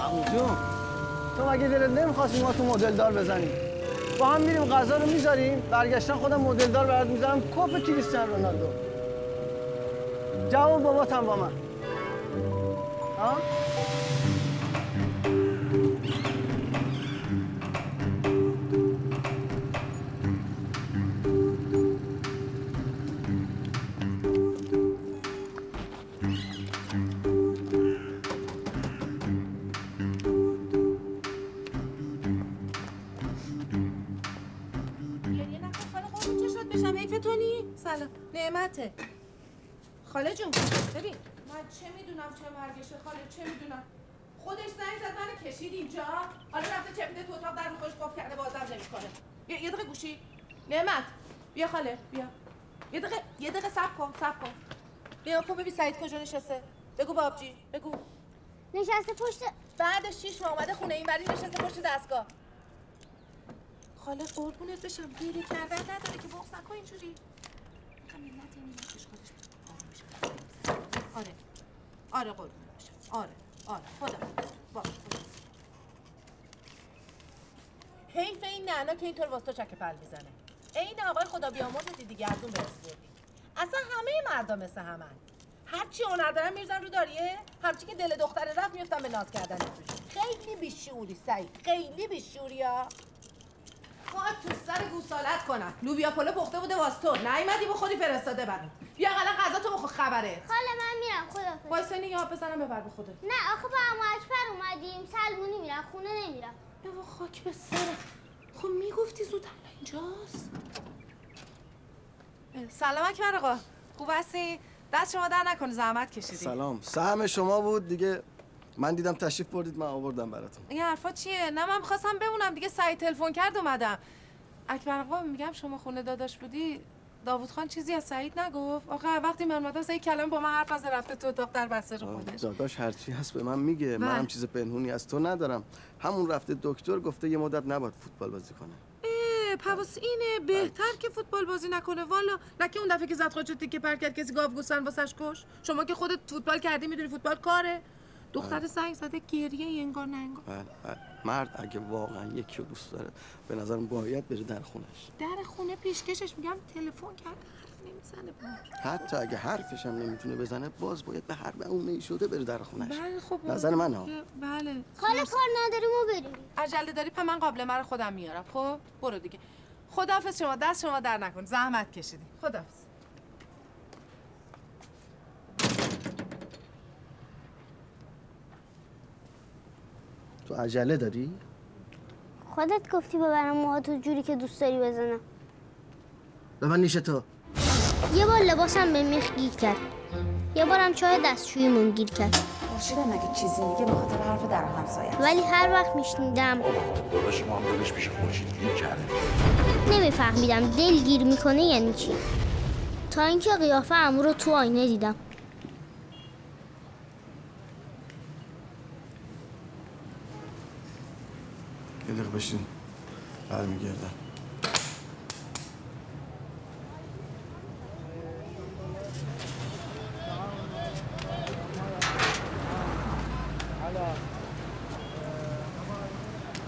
عمو جون تو مگه دلت نمیخواستی ما تو مدل دار بزنیم؟ با هم میریم غذا رو میذاریم، برگشتن خودم مدل دار برات میذارم کپ کریستیانو رونالدو. جواب باباتم با من. ها؟ سلام. نعمته. خاله جون ببین من چه میدونم چه مرگشه خاله، چه میدونم. خودش زنگ زد منو کشید اینجا، حالا رفته چه میده تو اتاق در رو خوش قفل کرده بازم نمیکنه. یه دقیقه گوشی. نعمت بیا خاله بیا. یه دقیقه صبر کن. بیا کن ببین سعید کجا نشسته. بگو بابجی بگو. نشسته پشت. بعد 6 ماه اومده خونه این بری نشسته پشت دستگاه. خاله قربونت بشم گریه کردن نداره که بغض نکن اینجوری. آره قربون باشم. آره خدا باش. حیف این نعنا که اینطور واسه چک پل میزنه. این آقای خدا بیامرزت دیگه از اون برس بردی. اصلا همه مردم مثل همن. هرچی هنر دارن میرزن رو داریه، همچی که دل دختر رفت میفتن به ناز کردن توش. خیلی بیشعوری سعید، خیلی بیشعوری ها. خواهد تو سر گوسالت کنن. لوبیا پلو پخته بوده واسه تو، نیومدی بخوری فرستاده برام. بیا الان غذا تو بخور خبره. خاله من میرم خدافظ. وایسا نگاه بزنم ببر به خودت. نه آخه با عمو اکبر اومدیم سلمونی میرم خونه نمیرم. بابا خاک به سرت. خب میگفتی زود اینجاست. سلام اکبر آقا. خوب هستی؟ دست شما در نکنه زحمت کشیدی. سلام. سهم شما بود دیگه. من دیدم تشریف بردید من آوردم براتون. این حرفا چیه؟ نه من می‌خواستم بمونم دیگه سعید تلفن کرد اومدم. اکبر آقا میگم شما خونه داداش بودی داوود خان چیزی از سعید نگفت؟ آخه وقتی من اومدم سعید کلمه با من حرف نزد رفته تو اتاق در بسته خودش. داداش هر چی هست به من میگه. منم چیز پنهونی از تو ندارم. همون رفته دکتر گفته یه مدت نباید فوتبال بازی کنه. پس اینه بهتر که فوتبال بازی نکنه والا. نکه اون دفعه که زد خودشو تیکه پر کرد کسی گاو گوسفند واسش کش. شما که خودت فوتبال کردی میدونی فوتبال کاره. دختر زنگ زده گریه انگار نه انگار. بله. مرد اگه واقعا یکی رو دوست داره به نظرم باید بره در خونش. در خونه پیشکشش میگم تلفن کرد حرف نمیزنه باش. حتی اگه حرفش هم نمیتونه بزنه باز باید به حرف اون نیشده بره در خونش. بله خب نظر من ها. بله. حالا کار نداریم و بریم. عجله داری پس من قابل من رو خودم میارم. خب برو دیگه. خداحافظ شما دست شما در نکن. زحمت کشیدی. خداحافظ. تو عجله داری؟ خودت گفتی ببرم موهاتو جوری که دوست داری بزنم. به من نیشه تو. یه بار لباسم به میخ گیر کرد. یه بارم چای دستشویمون گیر کرد. خورشیدم اگه چیزی میگه به خاطر حرف در همسایه. ولی هر وقت میشنیدم داداش ما هم دلش پیش خورشید گیر کرده. نمیفهمیدم دل گیر میکنه یعنی چی. تا اینکه قیافه عمو رو تو آینه دیدم. یه دقیقه بشین. برمیگردم.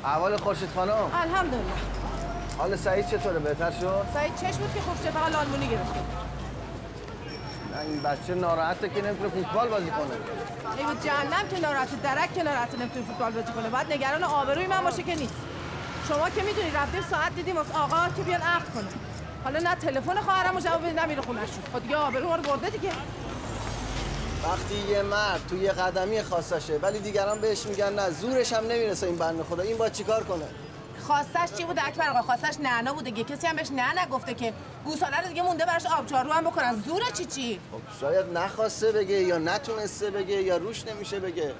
احوال خورشید خانم؟ الحمدلله. حال سعید چطوره؟ بهتر شد؟ سعید چش بود که خوب فقط لالمونی گرفته. نه این بچه ناراحته که نمیتونه فوتبال بازی کنه. ای بود جهنم که ناراحته، درک که ناراحته نمیتونه فوتبال بازی کنه. باید نگران آبروی من باشه که نیست. شما که میدونی رفتیم ساعت دیدیم واسه آقا که بیان عقد کنه. حالا نه تلفن خواهرمو جواب بده نه میره خونه‌شون. خب دیگه آبرو ما رو برده دیگه. وقتی یه مرد توی یه قدمی خواستشه ولی دیگران بهش میگن نه زورش هم نمیرسه این بنده خدا این باید چیکار کنه؟ خواستش چی بود اکبر آقا؟ خواستش نعنا بوده دیگه. کسی هم بهش نه نگفته که گوساله رو دیگه مونده براش آبچارو هم بکنن. زوره چی؟ خب شاید نخواسته بگه یا نتونسته بگه یا روش نمیشه بگه.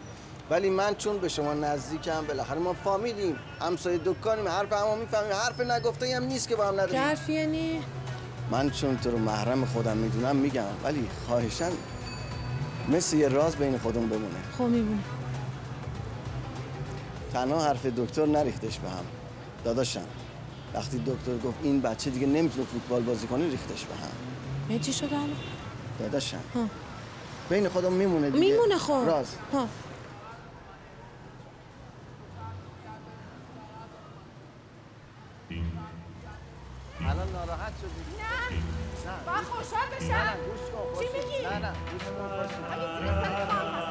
ولی من چون به شما نزدیکم بالاخره ما فامیلیم، همسایه دکانیم، حرف همو میفهمیم، حرف نگفته هم نیست که با هم نداریم. حرف یعنی من چون تو رو محرم خودم میدونم میگم ولی خواهشاً مثل یه راز بین خودمون بمونه. خب میمونه. تنها حرف دکتر نریختش به هم. داداشم وقتی دکتر گفت این بچه دیگه نمیتونه فوتبال بازی کنه ریختش به هم. چی شده الان؟ داداشم بین خودمون میمونه دیگه. میمونه خب. راز. الان ناراحت شدی؟ نه. من خوشحال بشم. چی میگی؟ نه گوش کن. اگه زیر سر کار هست.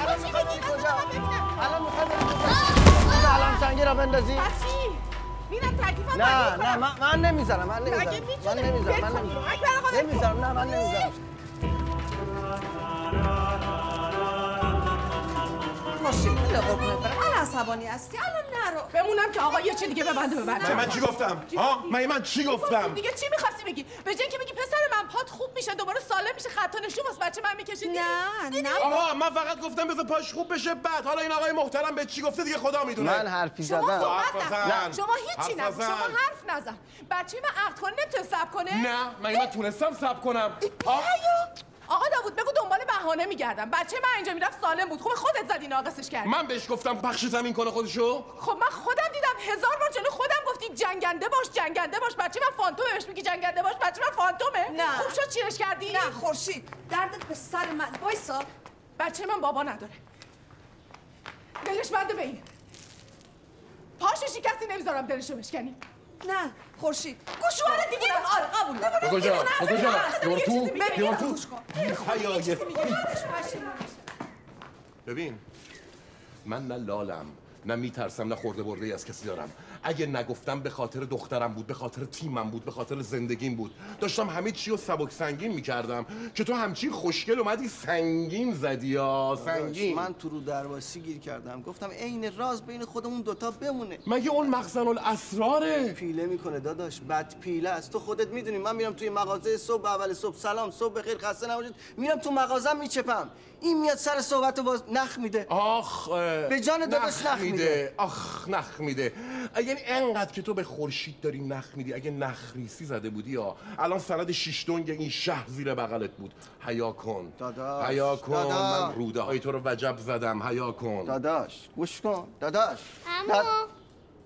الان میخوای بری کجا؟ الان سنگی را بندازی؟ بچی میرم تکلیفم. نه من نمیذارم. من نمیذارم. ماشین بده قربونت برم. الان عصبانی هستی الان نرو. بمونم که آقا یه چی دیگه ببنده به بچه‌م. من چی گفتم؟ ها؟ من چی گفتم؟ دیگه چی می‌خواستی بگی؟ به جای اینکه بگی پسر من پات خوب میشه دوباره سالم میشه خط و نشون واسه بچه من می‌کشیدی؟ نه آقا من فقط گفتم بذار پاش خوب بشه بعد حالا این آقای محترم به چی گفته دیگه خدا میدونه. من حرفی زدم. شما هیچی نگو. شما حرف نزن. بچه من عقد کنه نمیتونه صبر کنه؟ نه من تونستم صبر کنم. آقا داوود بگو دنبال بهانه میگردم. بچه من اینجا میرفت سالم بود. خوب خودت زدی ناقصش کردی. من بهش گفتم بخش زمین کنه خودشو. خب من خودم دیدم 1000 بار جلو خودم گفتی جنگنده باش. بچه من فانتومه بهش میگی جنگنده باش. بچه من فانتومه. نه. خوب شد چیرش کردی؟ نه خورشید دردت به سر من. وایسا. بچه من بابا نداره. دلش بنده به این. پاشو شکستی نمیذارم دلشو بشکنی. نه خورشید گوشواره دیگه. آره قبول دارم. کجا؟ دیوار تو. ببین من نه لالم نه میترسم نه خورده برده از کسی دارم. اگه نگفتم به خاطر دخترم بود، به خاطر تیمم بود، به خاطر زندگیم بود. داشتم همه چی رو سبک سنگین میکردم که تو همچین خوشگل اومدی سنگین زدی یا سنگین. من تو رو درواسی گیر کردم گفتم عین راز بین خودمون دوتا بمونه. مگه اون مخزن الاسراره؟ پیله میکنه داداش، بد پیله است. تو خودت میدونی من میرم توی مغازه صبح اول صبح سلام صبح بخیر خسته نباشید میرم تو مغازه میچپم. این میاد سر صحبت باز نخ میده. آخ به جان داداش نخ میده. آخ نخ میده. یعنی انقدر که تو به خورشید داری نخ میدی اگه نخریسی زده بودی یا الان سند 6 دنگ این شهر زیر بغلت بود. حیا کن داداش. حیا کن. من روده های تو رو وجب زدم. حیا کن داداش. گوش کن داداش. اما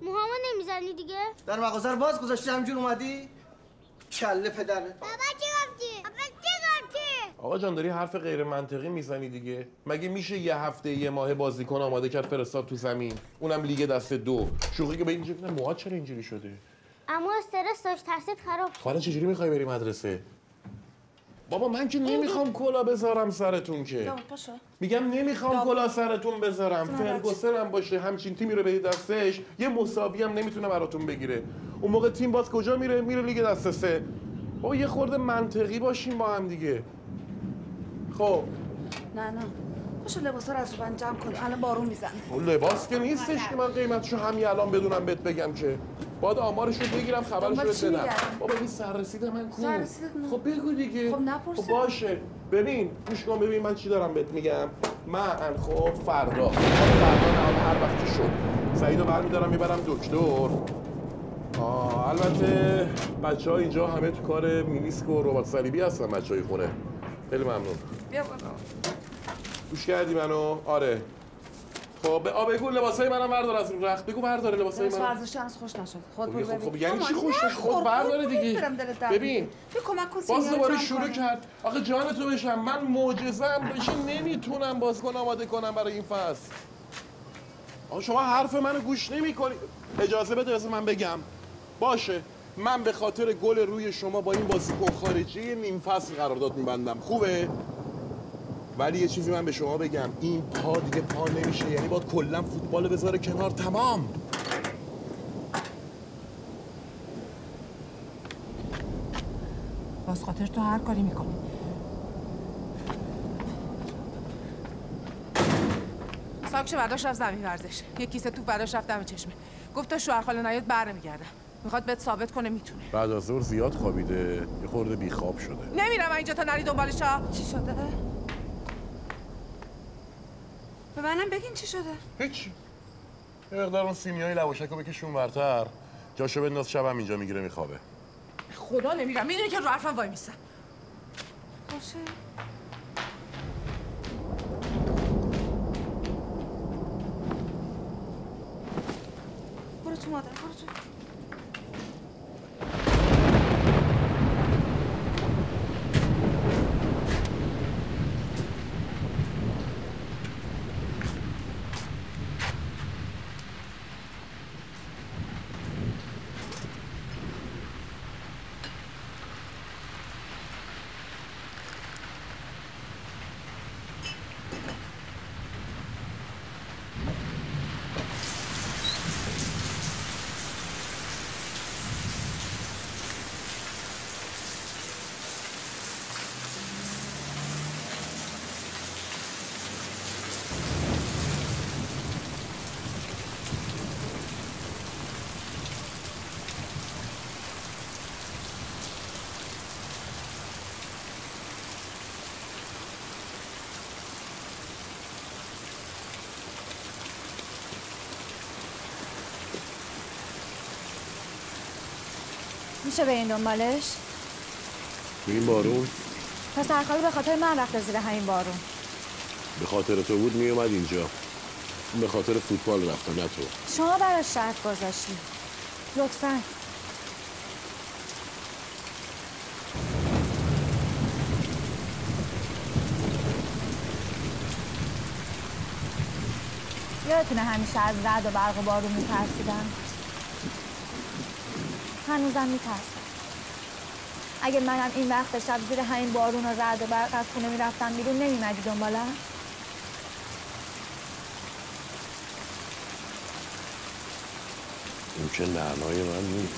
موهامو نمیزنی دیگه؟ در مغازه رو باز گذاشتی همجور اومدی؟ کله پدره. بابا چی گفتی؟ آقا جان داری حرف غیر منطقی میزنی دیگه. مگه میشه یه هفته یه ماه بازیکن آماده کرد فرستاد تو زمین، اونم لیگ دست 2؟ شوخی که به اینجوری کنه. موهات چرا اینجوری شده؟ اما استرس داشت، ترسید خراب شد. حالا چجوری میخوای بری مدرسه؟ بابا من که نمیخوام کلا بذارم سرتون که. میگم نمیخوام کلا سرتون بذارم. فرگوسن هم باشه همچین تیمی رو بدید دستش، یه مساوی هم نمیتونه براتون بگیره. اون موقع تیم باز کجا میره؟ میره لیگ دست 3. بابا یه خورده منطقی باشیم با هم دیگه. خب نه باشه لباسا رو از رو جمع کن، الان بارون میزنه. اون لباس که نیستش که من قیمتشو همین الان بدونم بهت بگم که. باید آمارشو بگیرم خبرشو بهت بدم. بابا این سررسیده من کو؟ خب بگو دیگه. خب نپرسید. خب باشه. ببین گوش کن ببین من چی دارم بهت میگم. من خب فردا نه هر وقتی شد سعیدو برمیدارم میبرم دکتر. البته بچه‌ها اینجا همه تو کار مینیسک و رباط صلیبی هستن بچه‌های خونه. خیلی ممنون. بیا بالا. گوش کردی منو؟ آره. خب بگو لباسای منم بردار از رو رخت. بگو برداره لباسای من. ورزشی هنوز خوش نشد. خود برو ببین. خب یعنی چی خوش نشد؟ خود برداره دیگه. ببین. کمک کن باز دوباره شروع کرد. آخه جان تو بشم من معجزه‌ام بشین نمیتونم بازیکن آماده کنم برای این فصل. آقا شما حرف منو گوش نمی‌کنی. اجازه بده از من بگم. باشه. من به خاطر گل روی شما با این بازیکن خارجی نیم فصل قرارداد می‌بندم. خوبه؟ ولی یه چیزی من به شما بگم، این پا دیگه پا نمیشه، یعنی باید کلا فوتبال بذاره کنار. تمام. باز خاطر تو هر کاری میکنی. ساکش برداشت رفت زمین ورزش، یه کیسه توپ برداشت رفت دم چشمه، گفت تا شوهر خاله نیاد برنمیگردم. میخواد بهت ثابت کنه میتونه. بعد از ظهر زیاد خوابیده، یه خورده بیخواب شده. نمیرم اینجا تا نری دنبالش ها. چی شده؟ به منم بگین چی شده؟ هیچ. یه مقدار اون سیمیای لواشکو بکشون ورتر، جاشو بنداز شبم اینجا میگیره میخوابه. خدا نمیرم، میدونی که رو حرفم وای میستم. باشه. برو تو مادر، برو تو. میشه به این دنبالش؟ به این بارون؟ پسر خاله به خاطر من رفته زیر همین بارون. به خاطر تو بود میومد اینجا. به خاطر فوتبال رفتم نه تو. شما براش شرط گذاشتی. لطفاً. یادتونه همیشه از رعد و برق و بارون میترسیدم؟ هنوزم میترسم. اگه منم این وقت شب زیر همین بارون و رعد و برق از خونه میرفتم بیرون نمیمدی دنبالم؟ این که نعنای من نیست.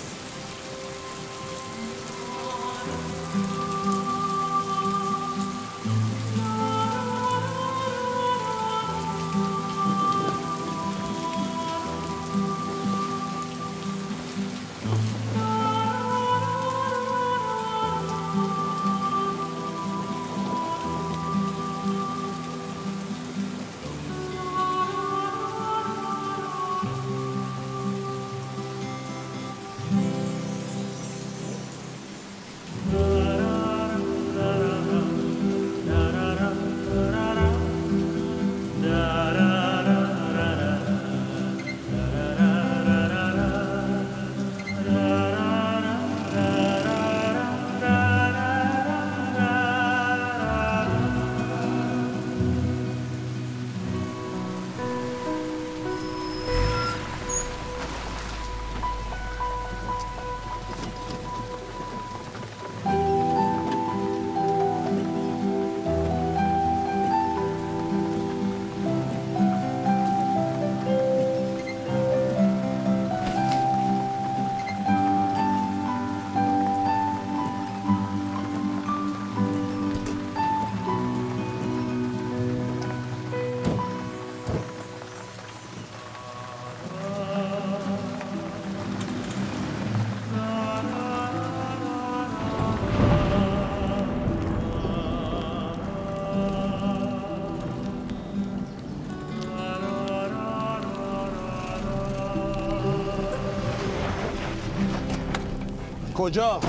کجا؟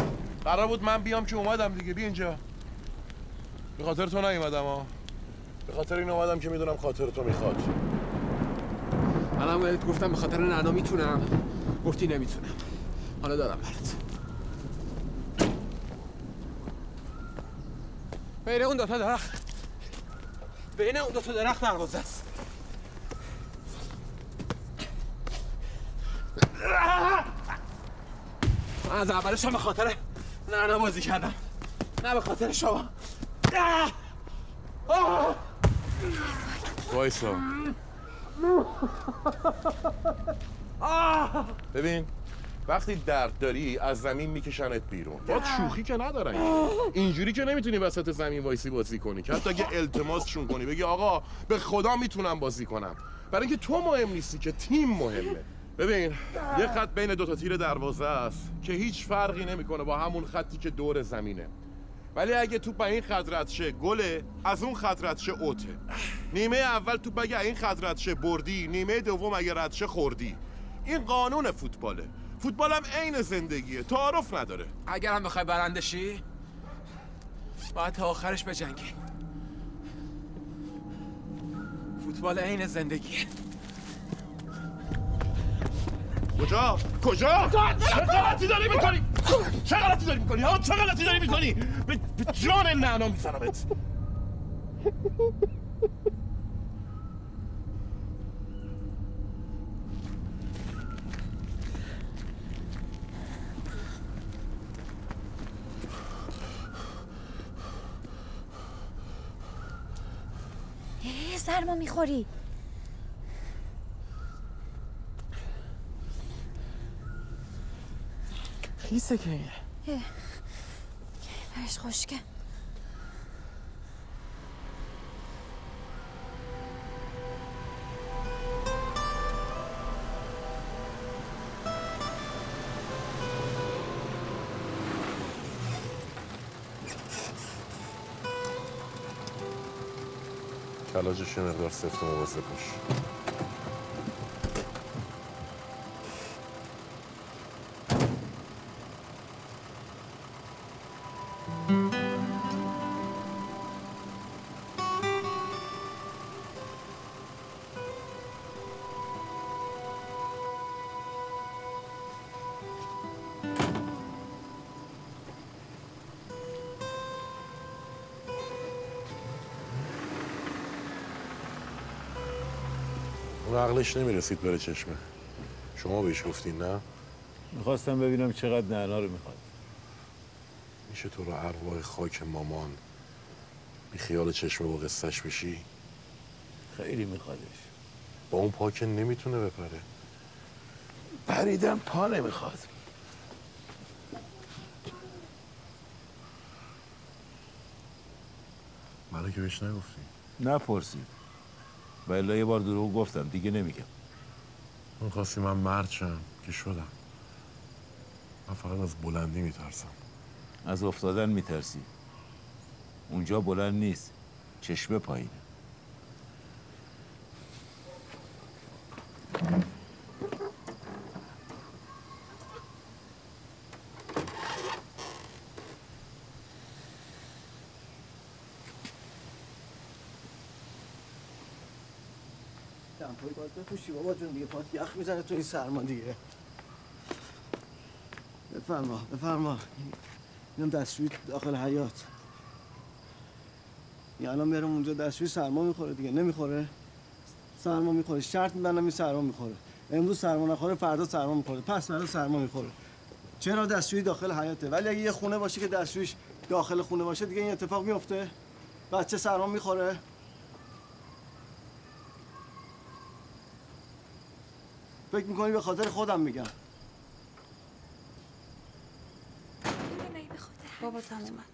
قرار بود من بیام که اومدم دیگه. بیا اینجا. به خاطر تو نیومدم ها. به خاطر این اومدم که میدونم خاطر تو میخواد. منم بهت گفتم به خاطر نعنا میتونم، گفتی نمیتونم. حالا دارم برات. بین اون دوتا درخت دروازه است. من از اولش هم به خاطر نعنا بازی کردم، نه به خاطر شما. وایسا. ببین وقتی درد داری از زمین میکشنت بیرون. باید شوخی که ندارن. اینجوری که نمیتونی وسط زمین وایسی بازی کنی که حتی اگه التماسشون کنی بگی آقا به خدا میتونم بازی کنم، برای اینکه تو مهم نیستی که تیم مهمه. ببین یه خط بین دوتا تیر دروازه است که هیچ فرقی نمیکنه با همون خطی که دور زمینه، ولی اگه توپ این خط رد شه گله، از اون خط رد شه اوته. نیمه اول توپ اگه این خط رد شه بردی، نیمه دوم اگه رد شه خوردی. این قانون فوتباله. فوتبال هم عین زندگیه، تعارف نداره. اگر هم بخوای برنده شی باید تا آخرش بجنگی. فوتبال عین زندگیه. کجا؟ چه غلطی داری میکنی؟ چه غلطی داری میکنی؟ به جان نعنا میزنمت. سرما میخوری. خیسه که فرش خشکه. کلاجش مقدار سفت و مواظب باش. اون عقلش نمیرسید بره چشمه. شما بهش گفتین نه؟ میخواستم ببینم چقدر نعنا رو میخواد. میشه تو رو ارواح خاک مامان بی خیال چشمه با قصهش بشی؟ خیلی میخوادش. با اون پا که نمیتونه بپره. پریدم پا نمیخواد. منو که بهش نگفتی؟ نپرسید. ولی یه بار دروغ گفتم دیگه نمیگم. اون خواستی من مرد شم که شدم. من فقط از بلندی میترسم. از افتادن میترسی. اونجا بلند نیست، چشمه پایینه. دمپایی باید بپوشی بابا جون دیگه، پات یخ میزنه تو این سرما دیگه. بفرما اینم دستشویی داخل حیاط. این الان میرم اونجا دستشویی سرما میخوره دیگه. نمیخوره؟ سرما میخوره. شرط میبندم این سرما میخوره. امروز سرما نخوره فردا سرما میخوره، پس فردا سرما میخوره. چرا دستشویی داخل حیاطه؟ ولی اگه یه خونه باشه که دستشوییش داخل خونه باشه دیگه این اتفاق میفته؟ بچه سرما میخوره؟ فکر میکنی به خاطر خودم میگم؟ بابا تمومت.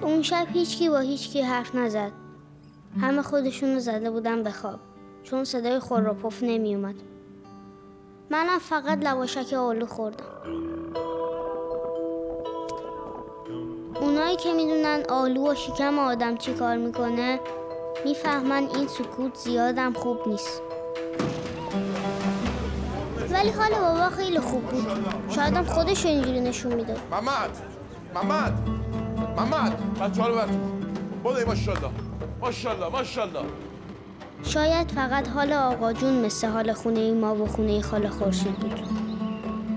اون شب هیچکی با هیچکی حرف نزد. همه خودشونو زده بودن به خواب چون صدای خور و پف نمی اومد. منم فقط لواشک آلو خوردم. اونایی که میدونن آلو و شکم آدم چی کار میکنه میفهمن این سکوت زیادم خوب نیست. ولی حال بابا خیلی خوب بود. شایدم خودش اینجوری نشون میداد. محمد بچه ها رو بر بوده. ماشالله. شاید فقط حال آقا جون مثل حال خونه ما و خونه خاله خورشید بود.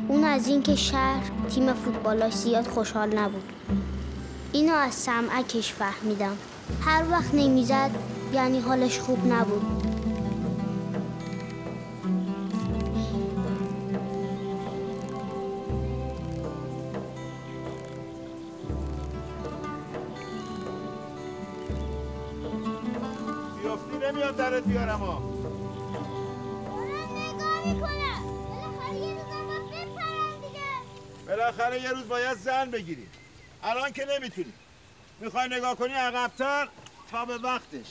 اون از این که شهر تیم فوتبالاش زیاد خوشحال نبود. اینو از سمعکش فهمیدم. هر وقت نمیزد یعنی حالش خوب نبود. بیافتی نمیاد درت بیارم ها. نگاه میکنه. بالاخره یه روز باید زن بگیری. الان که نمیتونی. میخوای نگاه کنی عقب‌تر تا به وقتش.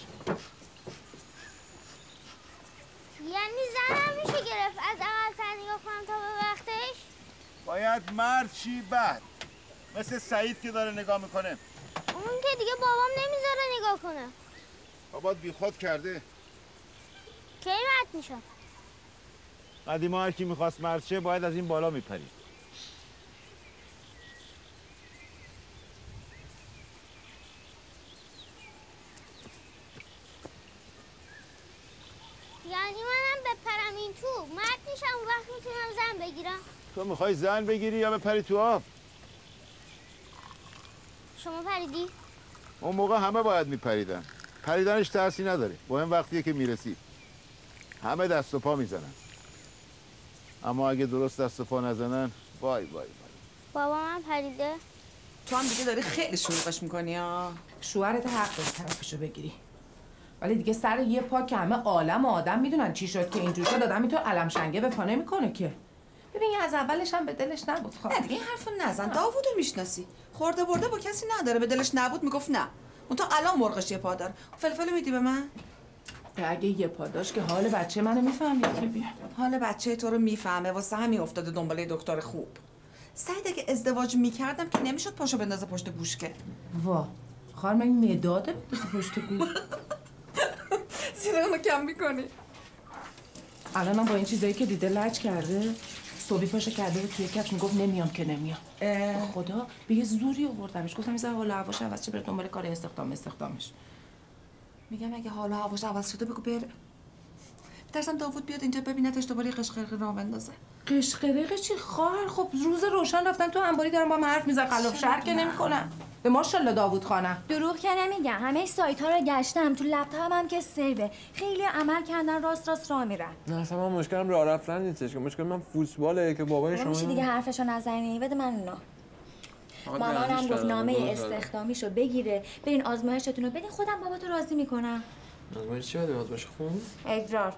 یعنی زنم میشه گرفت از عقب‌تر نگاه کنم تا به وقتش؟ باید مرد چی بعد. مثل سعید که داره نگاه میکنه. اون که دیگه بابام نمیذاره نگاه کنه. بابات بیخود کرده. کی مرد میشم؟ قدیما هر کی میخواست مرد شه باید از این بالا میپرید. یعنی منم بپرم این تو مرد میشم اون وقت میتونم زن بگیرم؟ تو میخوای زن بگیری یا بپری تو آب؟ شما پریدی؟ اون موقع همه باید میپریدن. پریدنش ترسی نداره. مهم وقتیه که میرسی. همه دست و پا میزنن. اما اگه درست دست و پا نزنن وای. بابا من پریده؟ تو هم دیگه داری خیلی شلوغش میکنی ها. شوهرت حق داری طرفشو بگیری. ولی دیگه سر یه پا که همه عالم و آدم میدونن چی شد که اینجور شد. آدم اینطور علم شنگه به پا نمیکنه که. ببین از اولش هم به دلش نبود. نه دیگه این حرفو نزن. داوودو میشناسی. خورده برده با کسی نداره. به دلش نبود میگفت نه. اون تا الان مرغش یه پا داره. فلفل میدی به من؟ اگه یه پا داشت که حال بچه منو میفهمی که بیا. حال بچه تو رو میفهمه. واسه همین افتاده دنبال دکتر خوب. سعید اگه ازدواج میکردم که نمیشد پاشو بندازه پشت گوش که. وا خانم این مداده بندازه پشت گوش. سینه‌مو کم میکنی. الانم با این چیزایی که دیده لج کرده. صبحی پاشو کرده بود توی کفش میگفت نمیام که نمیام. خدا به یه زوری آوردمش. گفتم میذاره حالا هواش عوض شه بره دنبال کار استخدامش. میگم اگه حالا هواش عوض شده بگو بره. میترسم داوود بیاد اینجا ببینتش دوباره قشقرق راه بندازه. قشقرق چی خواهر؟ خب روز روشن رفتن تو انباری دارم با من حرف میزنن. خلاف شهر که نمیکنن. به ماشاءالله داوود خانم. دروغ که نمیگم. همه سایت ها رو گشتم. تو لپتاپم هم که سیوه. خیلی عمل کردن راست راه میرن. نه اصلا من مشکلم راه رفتن نیستش که مشکل من فوتباله که بابای شما میشه دیگه حرفشو نزنی. بده من اونو. مامانم گفت نامه استخدامیشو بگیره. برین آزمایشتون رو بدین. خودم باباتو راضی میکنم. آزمایش چی باید آزمایش خون؟ ادرار.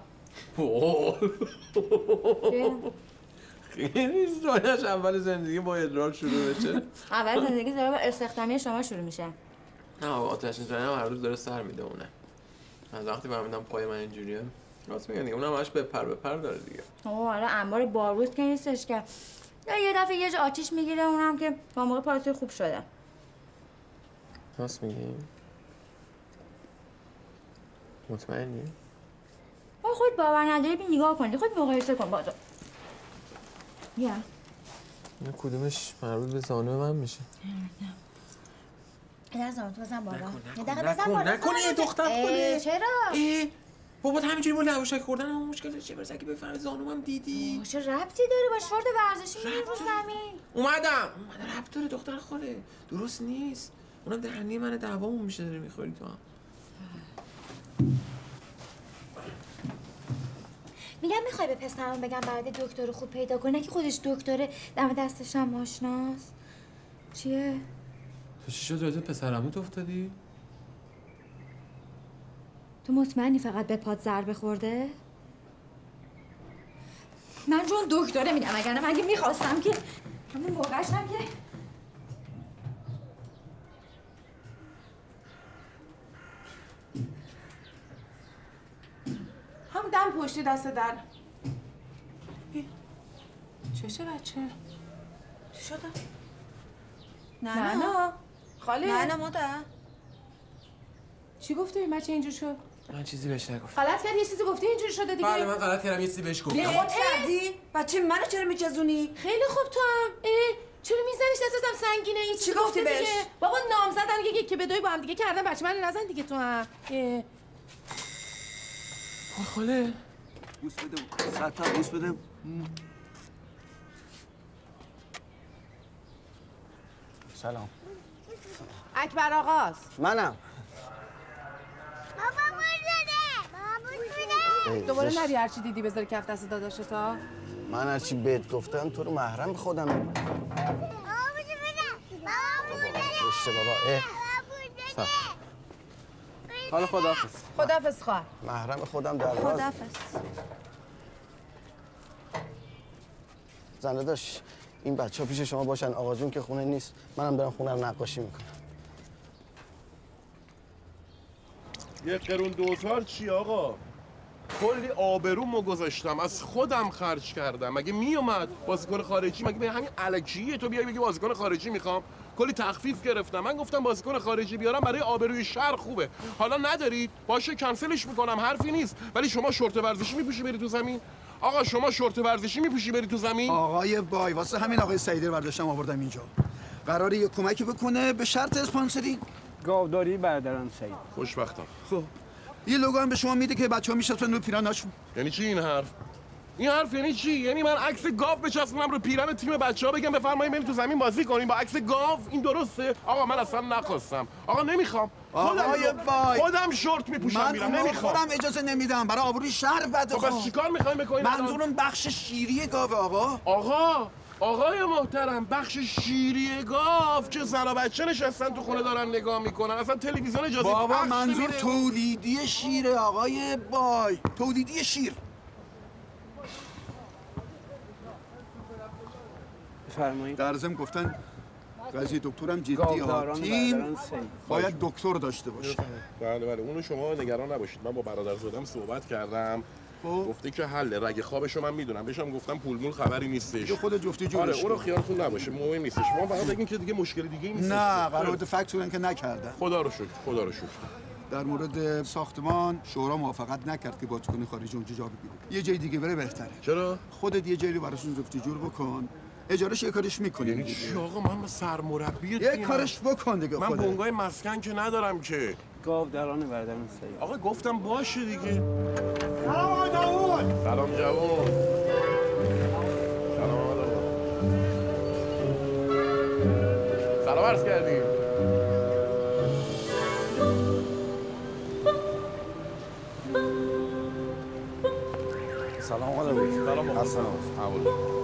خیلی سالش اول زندگی با ادرار شروع بشه. اول زندگی داره با استخدامی شما شروع میشه. نه آتش نشانی هم هر روز داره سر میده اونه. از وقتی فهمیدم پای من اینجوریه راست میگن دیگه اونم همش بپر داره دیگه. حالا انبار بارود که نیستش که یه دفعه یه جا آتیش میگیره اونم که با موقع پارتی خوب شده. راست میگی؟ مطمئنی؟ خود باور نداری بی نگاه کنی. خود مقایسه کن بازو. یا این کدومش مربوط به زانو من میشه؟ پدر زانو تو بزن بالا. نکنه یه دختر خوده. چرا؟ بابات همینجوری با لواشک خوردن اما مشکلش چیه؟ برسه اگه بفهمی زانومم دیدی. چه ربطی داره با شورت ورزشی میری رو زمین؟ اومدم ربط داره دختر خوده. درست نیست. اونم دهنی من دعوامون میشه داره میخوری تو هم. میگم میخوای به پسرم بگم بعد دکتر خوب پیدا کنه که خودش دکتره دم دستش هم آشناست. چیه؟ تو چی شد رازه پسرموت افتادی؟ تو مطمئنی فقط به پات ضربه خورده؟ من چون دکتره میدم اگر نه مگه میخواستم که همون موقعش هم که هم پشتی دست در چشه بچه؟ چی شده؟ نه خاله نه مادر چی گفته این بچه اینجور شد؟ من چیزی بهش نگفتم. غلط کردی یه چیزی گفتی اینجور شده دیگه؟ بله من غلط کردم یه چیزی بهش گفتم. خود کردی؟ بچه منو چرا میچزونی؟ خیلی خوب تو هم چرا میزنیش دستم سنگینه این چی گفتی بهش؟ بابا نام زدن یکی به دوی با هم دیگه کردن بچه من نزن دیگه تو هم خاله بوس بده سطح بوس بده سلام اکبر آقاست منم دوباره نری هرچی دیدی بذاری کف دست داداشتا من هرچی بهت گفتم تو رو محرم خودم میدونم بابا حالا خداحافظ. خداحافظ خواهر محرم خودم در راز خداحافظ. زنده داشت این بچه ها پیش شما باشن آقا جون که خونه نیست منم برم خونه رو نقاشی میکنم. یه قرون دوتار چی آقا؟ کلی آبرومو گذاشتم از خودم خرج کردم. مگه میومد بازیکن خارجی؟ مگه به همین الکیه تو بیای بگی بازیکن خارجی میخوام؟ کلی تخفیف گرفتم. من گفتم بازیکن خارجی بیارم برای آبروی شهر خوبه. حالا ندارید باشه کنسلش میکنم حرفی نیست. ولی شما شورت ورزشی میپوشی بری تو زمین؟ آقا شما شورت ورزشی میپوشی بری تو زمین؟ آقای بای واسه همین آقای سعیدی رو برداشتم آوردم اینجا. قراره یه کمکی بکنه به شرط اسپانسری گاوداری برادران سعید. خوشبختم. خب یه لوگو هم به شما میده که بچه‌ها میشستن رو پیراناشون. یعنی چی این حرف؟ این حرف یعنی چی؟ یعنی من عکس گاو بچسبونم رو پیرن تیم بچه‌ها بگم بفرمایید برید تو زمین بازی کنیم با عکس گاو؟ این درسته؟ آقا من اصلا نخواستم. آقا نمیخوام. آقای بای خودم شورت میپوشم میرم نمیخوام. خودم اجازه نمیدم برای آبروی شهر بده. خب پس چیکار می‌خواید بکنید؟ منظورم بخش شیری گاو آقا. آقای محترم بخش شیری گاو چه زن و بچه نشستن تو خونه دارن نگاه میکنن اصلا تلویزیون اجازه بابا منظور تولیدی شیره آقای بای تولیدی شیر. بفرمایید. در ضمن گفتن قضیه دکترم جدی ها تیم باید دکتر داشته باشه. بله اونو شما نگران نباشید من با برادرزادم صحبت کردم گفته که حل رگ خوابشو من میدونم بهشم گفتم پولمول خبری نیستش خود جفتی جورش. آره اونو خیالتون نباشه مهم نیستش شما فقط بگین که دیگه مشکل دیگه ای نیستش. نه قرارداد فکتورن که نکردن. خدا رو شکر. در مورد ساختمان شورا موافقت نکرد که بازیکن خارجی اونجا جا بگیره. یه جای دیگه بره بهتره. چرا؟ خودت یه جایی براشون جفتی جور بکن. اجارهش یه کارش میکنی. یعنی چی آقا من سرمربی یه کارش بکن دیگه من خودت. بنگاه مسکن که ندارم که. گاوداران برادران سعید. آقا گفتم باشه دیگه. سلام آقای داوود. سلام جوان. سلام عرض کردیم. سلام آقا داوود. سلام آقا. سلام.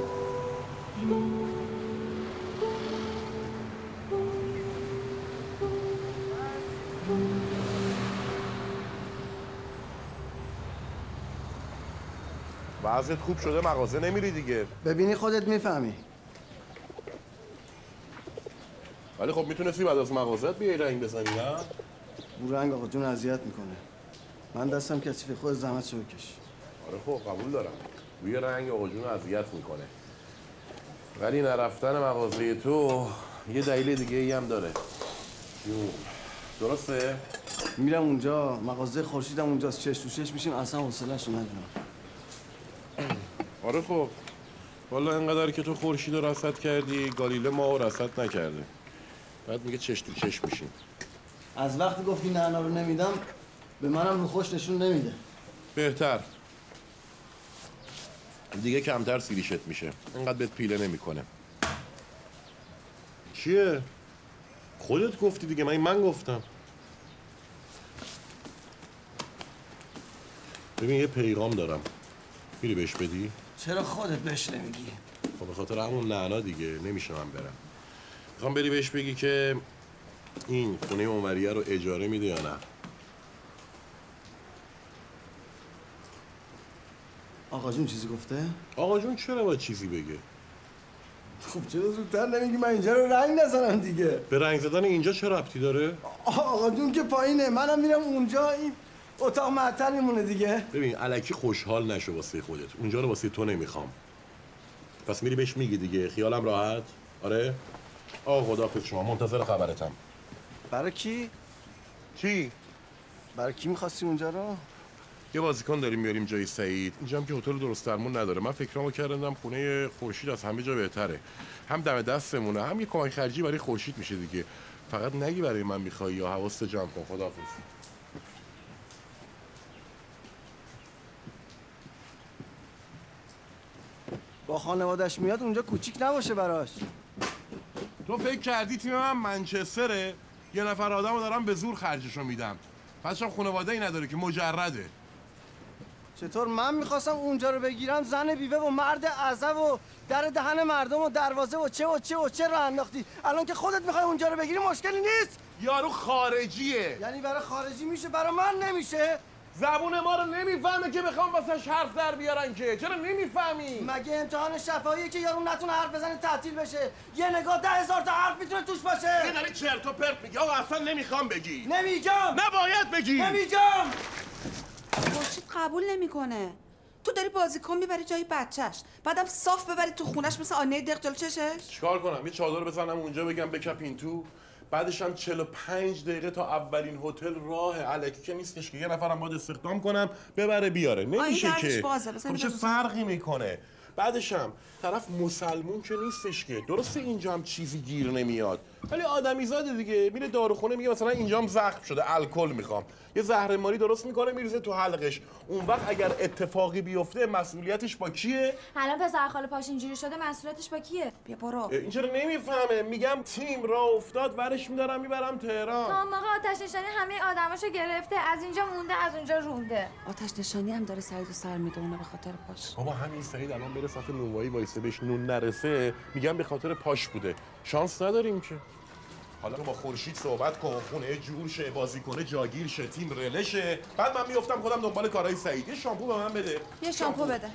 وضعیت خوب شده مغازه نمیری دیگه. ببینی خودت میفهمی. ولی خب میتونستی بعد از مغازت بیای رنگ بزنی نه؟ اون رنگ آقا جون اذیت میکنه. من دستم کثیفه خود زحمت رو بکش. آره خب قبول دارم. روی رنگ آقا جون اذیت میکنه. ولی نرفتن مغازه تو یه دلیل دیگه ای هم داره. درسته؟ میرم اونجا مغازه خورشیدم اونجاست چش تو چش میشیم اصلا حوصله‌شو ندارم. آره خب والا اینقدر که تو خورشید رو رصد کردی گالیله ما رو رصد نکرده. بعد میگه چش تو چش میشیم. از وقتی گفتی نه رو نمیدم به منم رو خوش نشون نمیده. بهتر دیگه کمتر سیریشت میشه اینقدر بهت پیله نمیکنه. چیه؟ خودت گفتی دیگه من گفتم. ببین یه پیغام دارم میری بهش بدی؟ چرا خودت بهش نمیگی؟ خب به خاطر همون نعنا دیگه نمیشه من برم. میخوام بری بهش بگی که این خونه اونوریه رو اجاره میده یا نه. آقا جون چیزی گفته؟ آقا جون چرا باید چیزی بگه؟ خب چرا زودتر نمیگی من اینجا رو رنگ نزنم دیگه؟ به رنگ زدن اینجا چه ربطی داره؟ آقا جون که پایینه منم میرم اونجا این اتاق معطل میمونه دیگه. ببین الکی خوشحال نشو واسه خودت، اونجا رو واسه تو نمیخوام. پس میری بهش میگی دیگه، خیالم راحت. آره خداحافظ، شما منتظر خبرتم. برای کی؟ چی؟ برای کی می‌خواستی اونجا رو؟ یه بازیکن داریم میاریم جای سعید. اینجا هم که هتل درست درمون نداره. من فکرامو کردم خونه خورشید از همه جا بهتره. هم دم دستمونه، هم یه کمک خرجی برای خورشید میشه دیگه. فقط نگی برای من میخوای یا حواست جمع کن. خداحافظ. با خانوادش میاد اونجا کوچیک نباشه براش. تو فکر کردی تیم من منچستره؟ یه نفر آدمو دارم به زور خرجشو میدم. پس هم خانواده‌ای نداره که مجرده. چطور من میخواستم اونجا رو بگیرم، زن بیوه و مرد عزب و در دهن مردم و دروازه و چه رو انداختی. الان که خودت میخوای اونجا رو بگیری مشکلی نیست. یارو خارجیه. یعنی برای خارجی میشه، برای من نمیشه؟ زبون ما رو نمیفهمه که بخوام واسش حرف در بیارن که. چرا نمیفهمی؟ مگه امتحان شفاهیه که یارو نتونه حرف بزنه تعطیل بشه؟ یه نگاه 10,000 تا حرف میتونه توش باشه. یه داری چرت و پرت میگی. آقا اصلا نمیخوام بگی. نمیگم. نباید بگی. نمیگم. خورشید قبول نمیکنه. تو داری بازیکن میبری جای بچهش، بعدم صاف ببری تو خونش مثل آینه دق جلو چشش. چیکار کنم؟ یه چادر بزنم اونجا بگم بکپین تو؟ بعدش هم 45 دقیقه تا اولین هتل راه. الکی که نیستش که یه نفرم باید استخدام کنم ببره بیاره. نمیشه که. خب چه فرقی میکنه؟ بعدش هم طرف مسلمون که نیستش که. درسته اینجا هم چیزی گیر نمیاد، ولی آدمیزاده دیگه. میره داروخونه میگه مثلا اینجام زخم شده، الکل میخوام. یه زهرماری درست میکنه میریزه تو حلقش. اون وقت اگر اتفاقی بیفته مسئولیتش با کیه؟ الان پسر خاله پاش اینجوری شده، مسئولیتش با کیه؟ بیا برو. این چرا نمیفهمه؟ میگم تیم راه افتاد، ورش میدارم میبرم تهران. تا موقع آتش نشانی همه آدماشو گرفته، از اینجا مونده از اونجا رونده. آتش نشانی هم داره سعیدو سر میدونه به خاطر پاش. بابا همین سعید الان بره صف نونوایی وایسه بهش نون نرسه، میگم به خاطر پاش بوده. شانس نداریم که. حالا با خورشید صحبت کن، خونه جور شه، بازی کنه جاگیر شه، تیم رله شه. بعد من میافتم خودم دنبال کارهای سعید. یه شامپو به من بده. یه شامپو بده.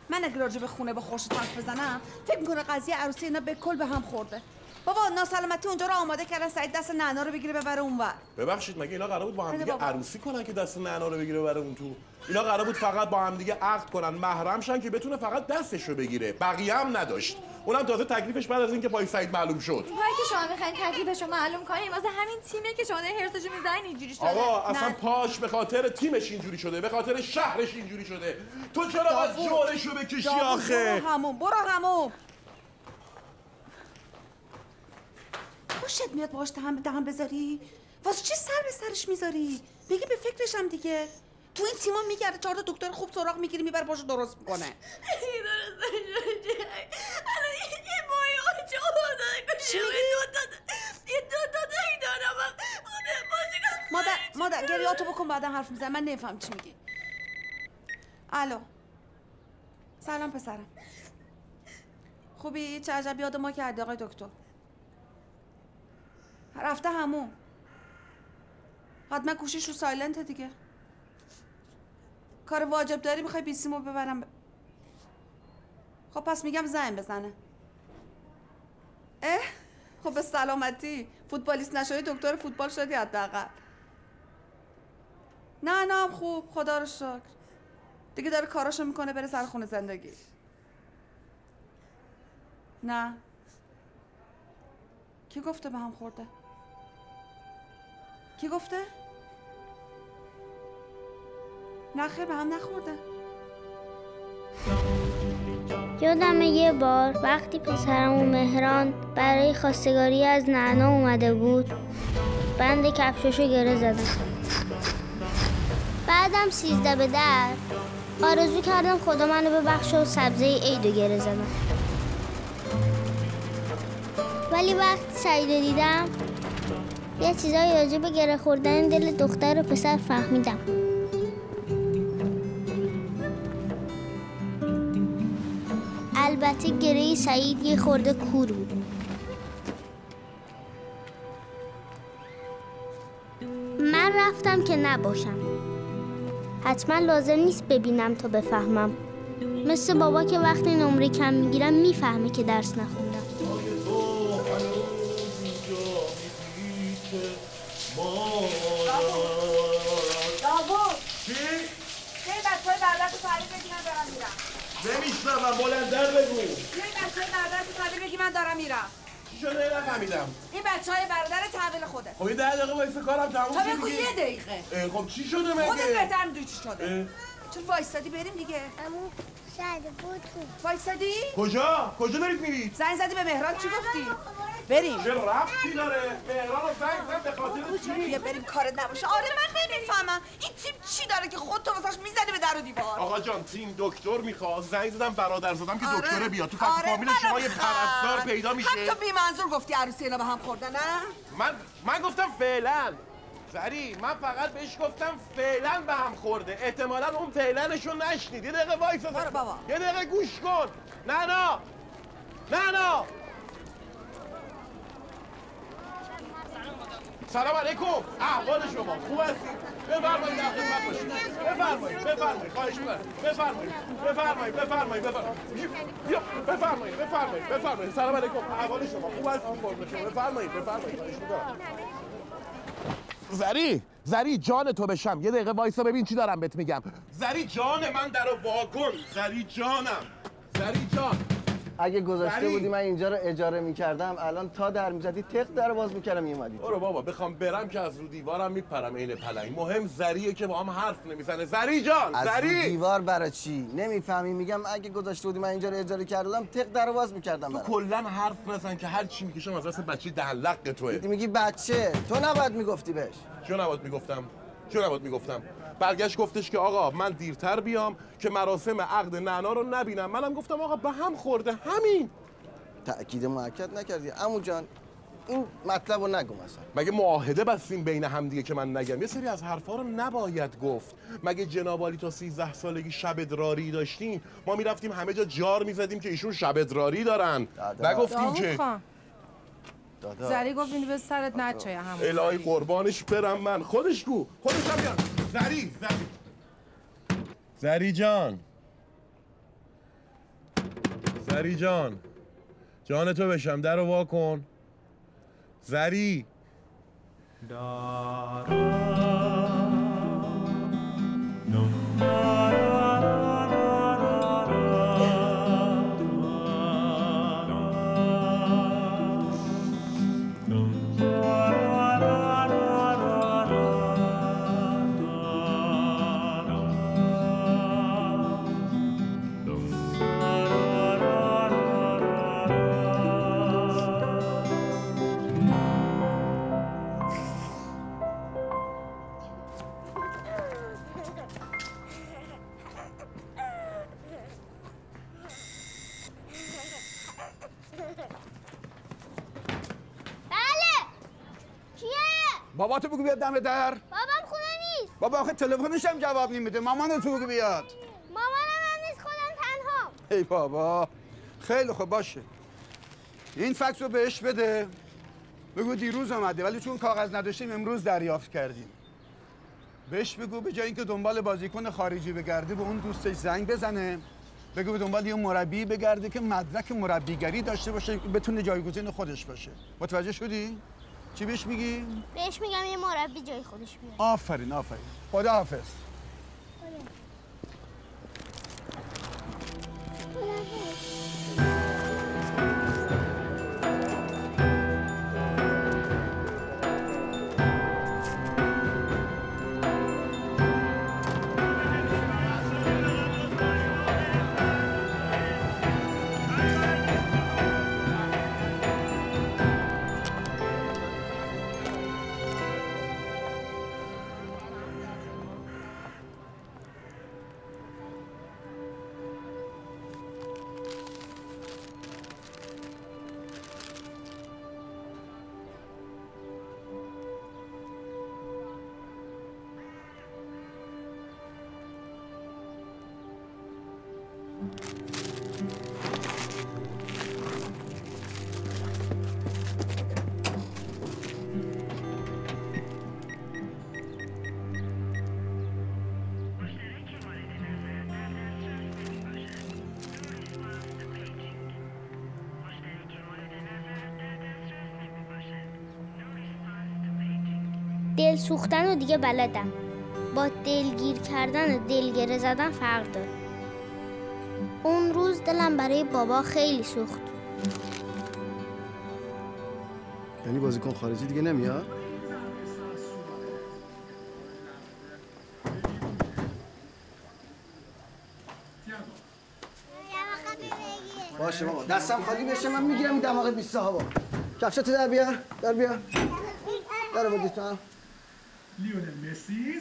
من اگه راجع به خونه با خورشید حرف بزنم فکر میکنه قضیه عروسی اینا به کل به هم خورده. بابا ناسلامتی اونجا رو آماده کردن سعید دست نعنا رو بگیره ببره اونور. ببخشید مگه اینا قرار بود با هم دیگه عروسی کنن که دست نعنا رو بگیره ببره اون تو؟ اینا قرار بود فقط با هم دیگه عقد کنن، محرم شن که بتونه فقط دستش رو بگیره. بقیه هم نداشت. اونم تازه تکلیفش بعد از اینکه پای سعید معلوم شد. پای که شما میخواین تکلیفش رو معلوم کنین واسه همین تیمه که شما هرسشو میزنین اینجوری شده. آقا اصلا پاش به خاطر تیمش اینجوری شده، به خاطر شهرش اینجوری شده. تو چرا باید جورشو بکشی آخه؟ برو همون. خوشت میاد باهاش دهن بذاری؟ واسه چی سر به سرش میذاری؟ بگی به فکرشم دیگه. تو این تیما میگرده 4 تا دکتر خوب سراغ میگیری میبره پاشو درست میکنه. مادر گریاتو بکن بعدا حرف میزنم. من نمیفهم چی میگی. الو. سلام پسرم. خوبی؟ چه عجب یاد ما کرده آقای دکتر. رفته همون. حتما گوشیش رو سایلنته دیگه. کار واجب داری میخوای بیسیمو ببرم خب پس میگم زنگ بزنه. خب به سلامتی. فوتبالیست نشدی دکتر فوتبال شدی حداقل. نه خوب خدا رو شکر. دیگه داره کاراشو میکنه بره سر خونه زندگی. نه کی گفته به هم خورده؟ کی گفته؟ نه خیر به هم نخورده. یادمه یه بار وقتی پسرم و مهران برای خواستگاری از نعنا اومده بود بند کفشاشو گره زدم. بعدم 13 به در آرزو کردم خدا منو ببخشه و سبزه عیدو گره زدم. ولی وقتی سعیدو دیدم یه چیزایی راجع به گره خوردن دل دختر و پسر فهمیدم. البته گره سعید یه خورده کور بود. من رفتم که نباشم. حتما لازم نیست ببینم تا بفهمم. مثل بابا که وقتی نمره کم میگیرم میفهمه که درس نخوندم. داوود میشنوم بلندتر بگو. یه بچه برادر تو تحویل بگی من دارم میرم. چی شده نفهمیدم. این بچهای برادر تحویل خوده. خب این 10 دقیقه وایسا کارم تموم تا شه بگو دیگه. یه دقیقه. خب چی شده مگه؟ خودت بهتر میدونی چی شده. چون وایسادی بریم دیگه. امو شده بود تو. وایسادی؟ کجا دارید میرید؟ زنگ زدی به مهران چی گفتی؟ بریم. چرا رفتی داره؟ مهران رو زنگ زد به خاطر چی؟ بیا بریم کارت نباشه. آره من نمیفهمم این تیم چی داره که خودتو واسش میزنی به در و دیوار. آقا جان تیم دکتر میخواد. زنگ زدم برادر زدم که دکتره بیاد. تو آره فامیل شما یه پرستار پیدا میشه. حتی بی منظور گفتی عروسی اینا به هم خوردن نه؟ من گفتم فعلا. زری من فقط بهش گفتم فعلا به هم خورده. احتمالاً اون فعلنشو نشنید. یه دقیقه وایسا. بابا. یه دقیقه گوش کن. نه سلام علیکم. احوال شما خوب هستید؟ بفرمایید در خدمت باشید. بفرمایید خواهش می‌کنم. بفرمایید سلام علیکم. احوال شما خوب هستید؟ قربون شما. بفرمایید خواهش می‌کنم. زری جان تو بشم. یه دقیقه وایسا ببین چی دارم بهت میگم. زری جان من درو واکن. زری جان اگه گذاشته بودی من اینجا رو اجاره میکردم الان تا در میزدی تق در باز میکردم میومدی. برو بابا بخوام برم که از رو دیوارم میپرم عین پلنگ. مهم زریه که با هم حرف نمیزنه. زری جان از رو دیوار برای چی نمیفهمی؟ میگم اگه گذاشته بودی من اینجا رو اجاره کردم تق در باز میکردم. تو کلا حرف نزن که هر چی میکشم از راست بچه دهلق توئه. میگی بچه تو نباید میگفتی بهش. چرا نباید میگفتم؟ برگشت گفتش که آقا من دیرتر بیام که مراسم عقد نعنا رو نبینم. منم گفتم آقا به هم خورده همین. تأکید مؤکد نکردی عمو جان. این مطلب رو نگو مثلا. مگه معاهده بستیم بین هم دیگه که من نگم؟ یه سری از حرفا رو نباید گفت. مگه جناب عالی تا 13 سالگی شب ادراری داشتیم؟ ما میرفتیم همه جا جار میزدیم که ایشون شب ادراری دارن. نگفتیم که زری گفت اینو به سرت نچایا همون. الهی قربانش برم من. خودش هم بیان. زری جان جان تو بشم. در رو وا کن. زری باباتو بگو بیاد دم در. بابام خونه نیست. بابا آخه تلفنش هم جواب نمیده. مامانتو بگو بیاد. مامانم هم نیست خودم تنها. ای بابا خیلی خوب باشه. این فکس رو بهش بده. بگو دیروز آمده ولی چون کاغذ نداشتیم امروز دریافت کردیم. بهش بگو به جای اینکه دنبال بازیکن خارجی بگرده به اون دوستش زنگ بزنه. بگو به دنبال یه مربی بگرده که مدرک مربیگری داشته باشه بتونه جایگزین خودش باشه. متوجه شدی؟ چی بهش میگی؟ بهش میگم یه مربی جای خودش بیاره. آفرین. خدا حافظ. دل سوختن رو دیگه بلدم. با دلگیر کردن و دلگره زدن فرق داره. اون روز دلم برای بابا خیلی سوخت. یعنی بازیکن خارجی دیگه نمیاد؟ باشه بابا، دستم خالی بشه من میگیرم این دماغ 20 ها با. کفشتو در بیار، در بیار. در بودی تو هم. لیونل مسی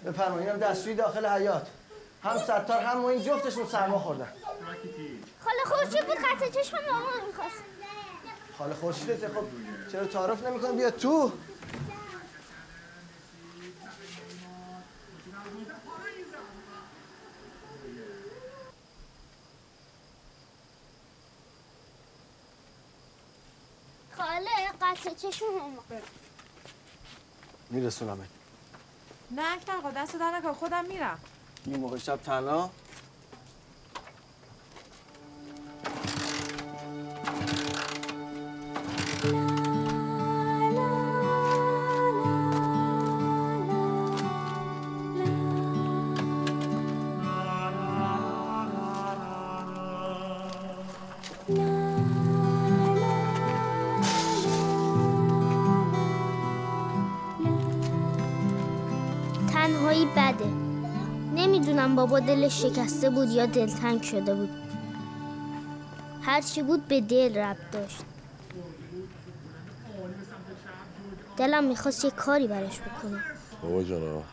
بفرمایید، اینم دستشویی داخل حیاط. هم ستار هم این جفتشون سرما خوردن. خاله خورشید بود خط چشم مامان می‌خواست. خاله خورشیدته، خب چرا تعارف نمی‌کنی بیا تو؟ خاله قطع چشم مامان میرسونمت. نه آقا دست در نکن، خودم میرم. این موقع شب تنها؟ تنهایی بده. نمیدونم بابا دلش شکسته بود یا دلتنگ شده بود. هرچی بود به دل ربط داشت. دلم میخواست یه کاری براش بکنم. بابا جانا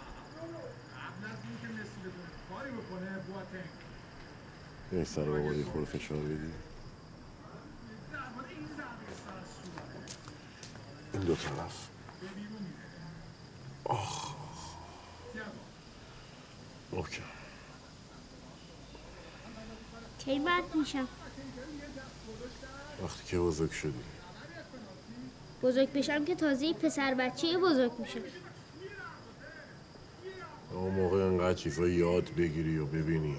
یه سر بابا یه خور فشار بدی. این دو طرف. آخ اوکی. کی مرد میشم؟ وقتی که بزرگ شدی. بزرگ بشم که تازه پسر بچه بزرگ میشم. اون موقع انقدر چیزا یاد بگیری و ببینی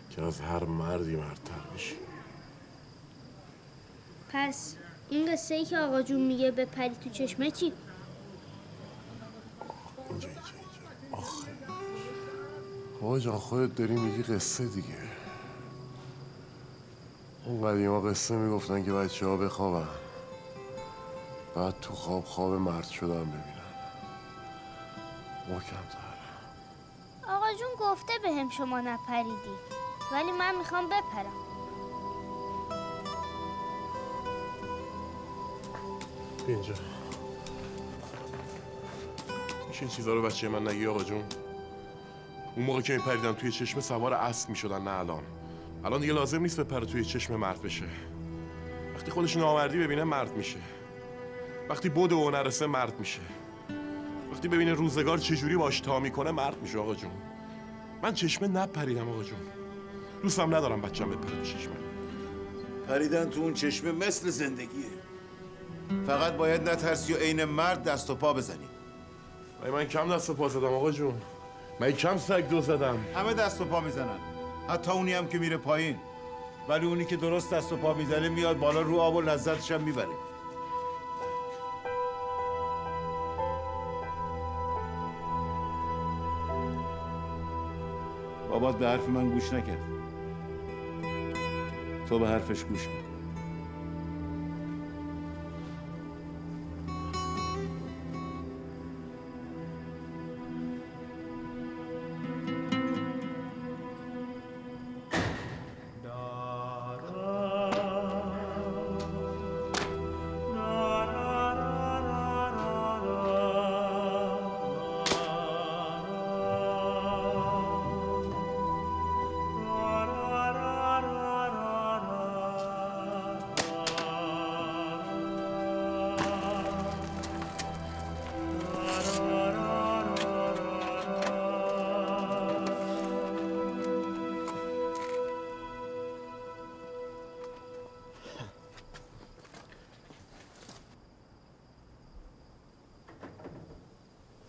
که از هر مردی مردتر بشی. پس این قصه ای که آقا جون میگه به پری تو چشمه چی؟ اینجا آخه آقا جان خودت داری میگی قصه دیگه. اون قدیما قصه میگفتن که بچه ها بخوابن بعد تو خواب مرد شدن ببینن. محکم‌تر. آقا جون گفته بهم شما نپریدی ولی من میخوام بپرم. اینجا میشه این چیزا رو بچه من نگی آقا جون؟ اون موقع که میپریدن توی چشم سوار اسب میشدن، نه الان دیگه لازم نیست بپره توی چشم مرد بشه. وقتی خودش نامردی ببینه مرد میشه، وقتی بود و نرسه مرد میشه، وقتی ببینه روزگار چجوری باش تا میکنه مرد میشه. آقا جون من چشمه نپریدم آقا جون، دوستم ندارم بچم بپره تو چشمه. پریدن تو اون چشمه مثل زندگیه، فقط باید نترسی و عین مرد دست و پا بزنی. من کم دست و پا زدم آقا جون، من کم سگ دو زدم. همه دست و پا میزنن، حتی اونی هم که میره پایین، ولی اونی که درست دست و پا میزنه میاد بالا رو آب و لذتش هم میبره. بابات به حرف من گوش نکرد، تو به حرفش گوش کن.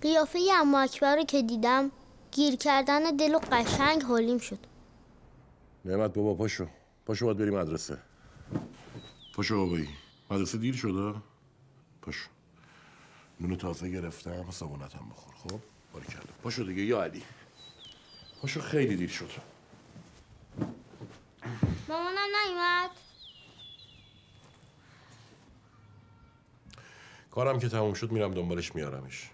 قیافه عمو اکبر رو که دیدم گیر کردن دل و قشنگ حالیم شد. نعمت بابا پاشو باید بریم مدرسه. پاشو بابایی، مدرسه دیر شده. پاشو، نون تازه گرفتم، صابونتم بخور. خب باریکلا، پاشو دیگه یا علی، پاشو خیلی دیر شد. مامانم نیومد؟ کارم که تموم شد میرم دنبالش میارمش.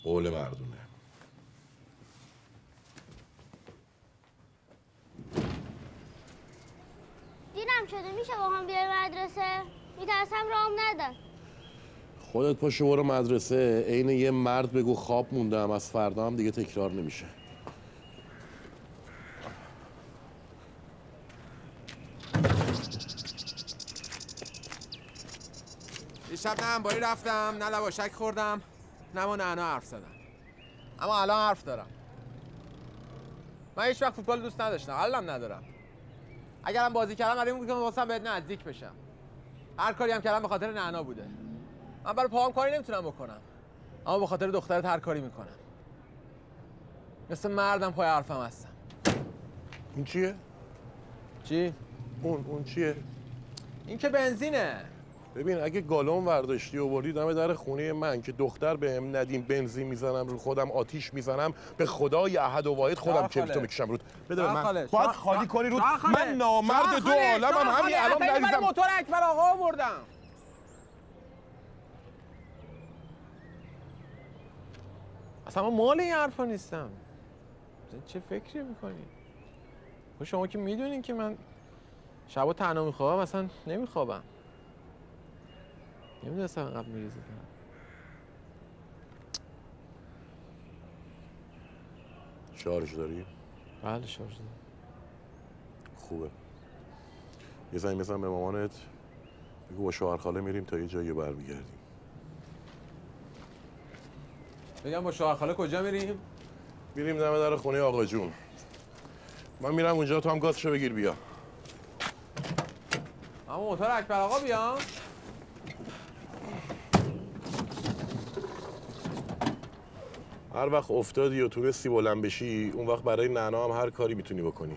قول مردونه. دیرم شده، میشه با هم بیای مدرسه؟ میترسم رام ندن. خودت پاشو برو مدرسه، عین یه مرد بگو خواب موندم، از فردا هم دیگه تکرار نمیشه. دیشب نه انباری رفتم، نه لواشک خوردم، نه با نعنا حرف زدم. اما الان حرف دارم. من هیچ وقت فوتبال دوست نداشتم، الانم ندارم. اگرم بازی کردم برای این بود که واسم بهت نزدیک بشم. هر کاری هم کردم به خاطر نعنا بوده. من برای پاهم کاری نمیتونم بکنم، اما به خاطر دخترت هر کاری میکنم. مثل مردم پای حرفم هستم. این چیه؟ چی؟ اون چیه؟ این که بنزینه. ببین اگه گالون ورداشتی و بردی دم در خونه من که دختر بهم ندیم بنزین میزنم رو خودم آتیش میزنم، به خدای احد و واحد خودم کبریتو میکشم رود. بده به من. باید خالی کنی رود. من نامرد دو عالمم همین الان نریزم. موتور اکبر آقا آوردم. اصلا من مال این حرفا نیستم. چه فکری میکنی؟ شما که میدونین که من شبا تنها میخوابم، اصلا نمیخوابم. نمیدونستم اینقدر میریزی. شارژ داری؟ بله شارژ دارم. خوبه. یه زنگ بزن به مامانت بگو با شوهر خاله میریم تا یه جایی برمیگردیم. بگم با شوهر خاله کجا میریم؟ میریم دم در خونه آقا جون. من میرم اونجا، تو هم گازشو بگیر بیا. اما موتور اکبر آقا بیام. هر وقت افتادی و تونستی بلند بشی، اون وقت برای نعنا هم هر کاری میتونی بکنی.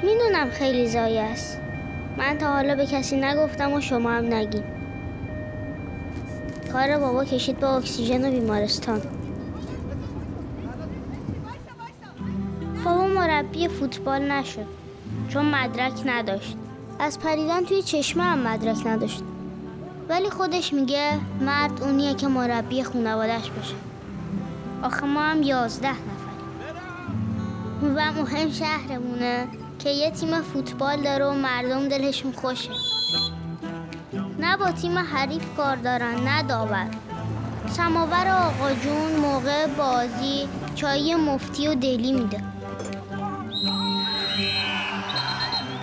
میدونم خیلی زایه است، من تا حالا به کسی نگفتم و شما هم نگین. کار بابا کشید به اکسیژن و بیمارستان. بابا مربی فوتبال نشد چون مدرک نداشت. از پریدن توی چشمه هم مدرک نداشت. ولی خودش میگه مرد اونیه که مربی خانواده‌اش بشه. آخه ما هم 11 نفریم و مهم شهرمونه که یه تیم فوتبال داره و مردم دلشون خوشه. نه با تیم حریف کار دارن نه داور. سماور آقا جون موقع بازی چای مفتی و دلی میده.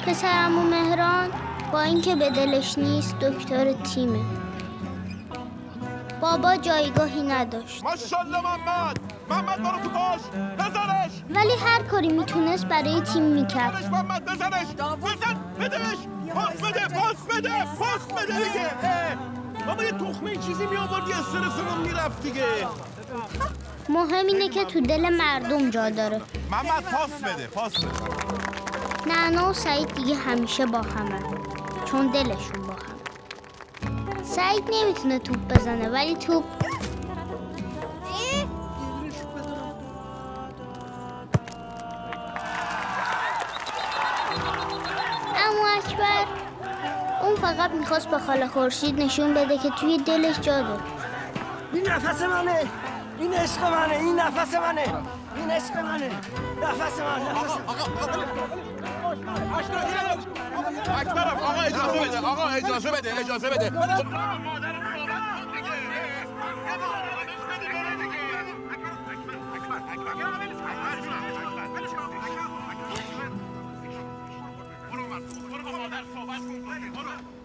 پسرمو مهران با اینکه به دلش نیست دکتر تیمه. بابا جایگاهی نداشت. ماشاءالله محمد برو تو پاش بزنش. ولی هر کاری میتونست برای تیم میکرد. محمد بزنش بزن بدهش پاس بده دیگه. بابا یه تخمه چیزی میآوردی استرسمون میرفت دیگه. مهم اینه که تو دل مردم جا داره. محمد پاس بده. نعنا و سعید دیگه همیشه با همه چون دلشون با هم. سعید نمیتونه توپ بزنه ولی توپ عمو اکبر اون فقط میخواست به خاله خورشید نشون بده که توی دلش جا داره. این نفس منه، این عشق منه، این نفس منه، این عشق منه، نفس من. اکبرم آقا اجازه بده.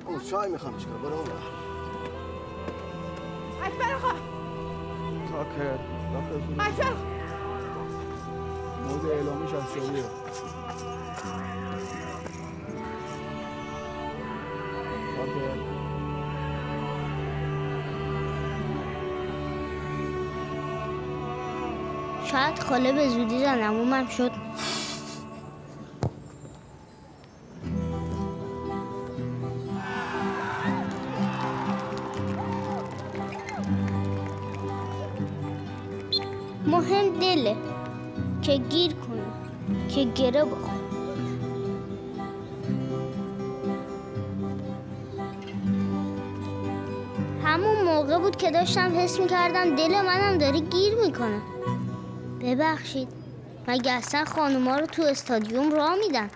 اون چای میخوام چیکار برو اون اکبر آقا اکبر موضوع اعلامیش از شدیه. شاید خاله به زودی زنمومم شد. مهم دله که گیر کنه که گره بخوره. همون موقع بود که داشتم حس میکردم دل منم داره گیر میکنه. ببخشید مگه اصلا خانوما رو تو استادیوم راه میدن؟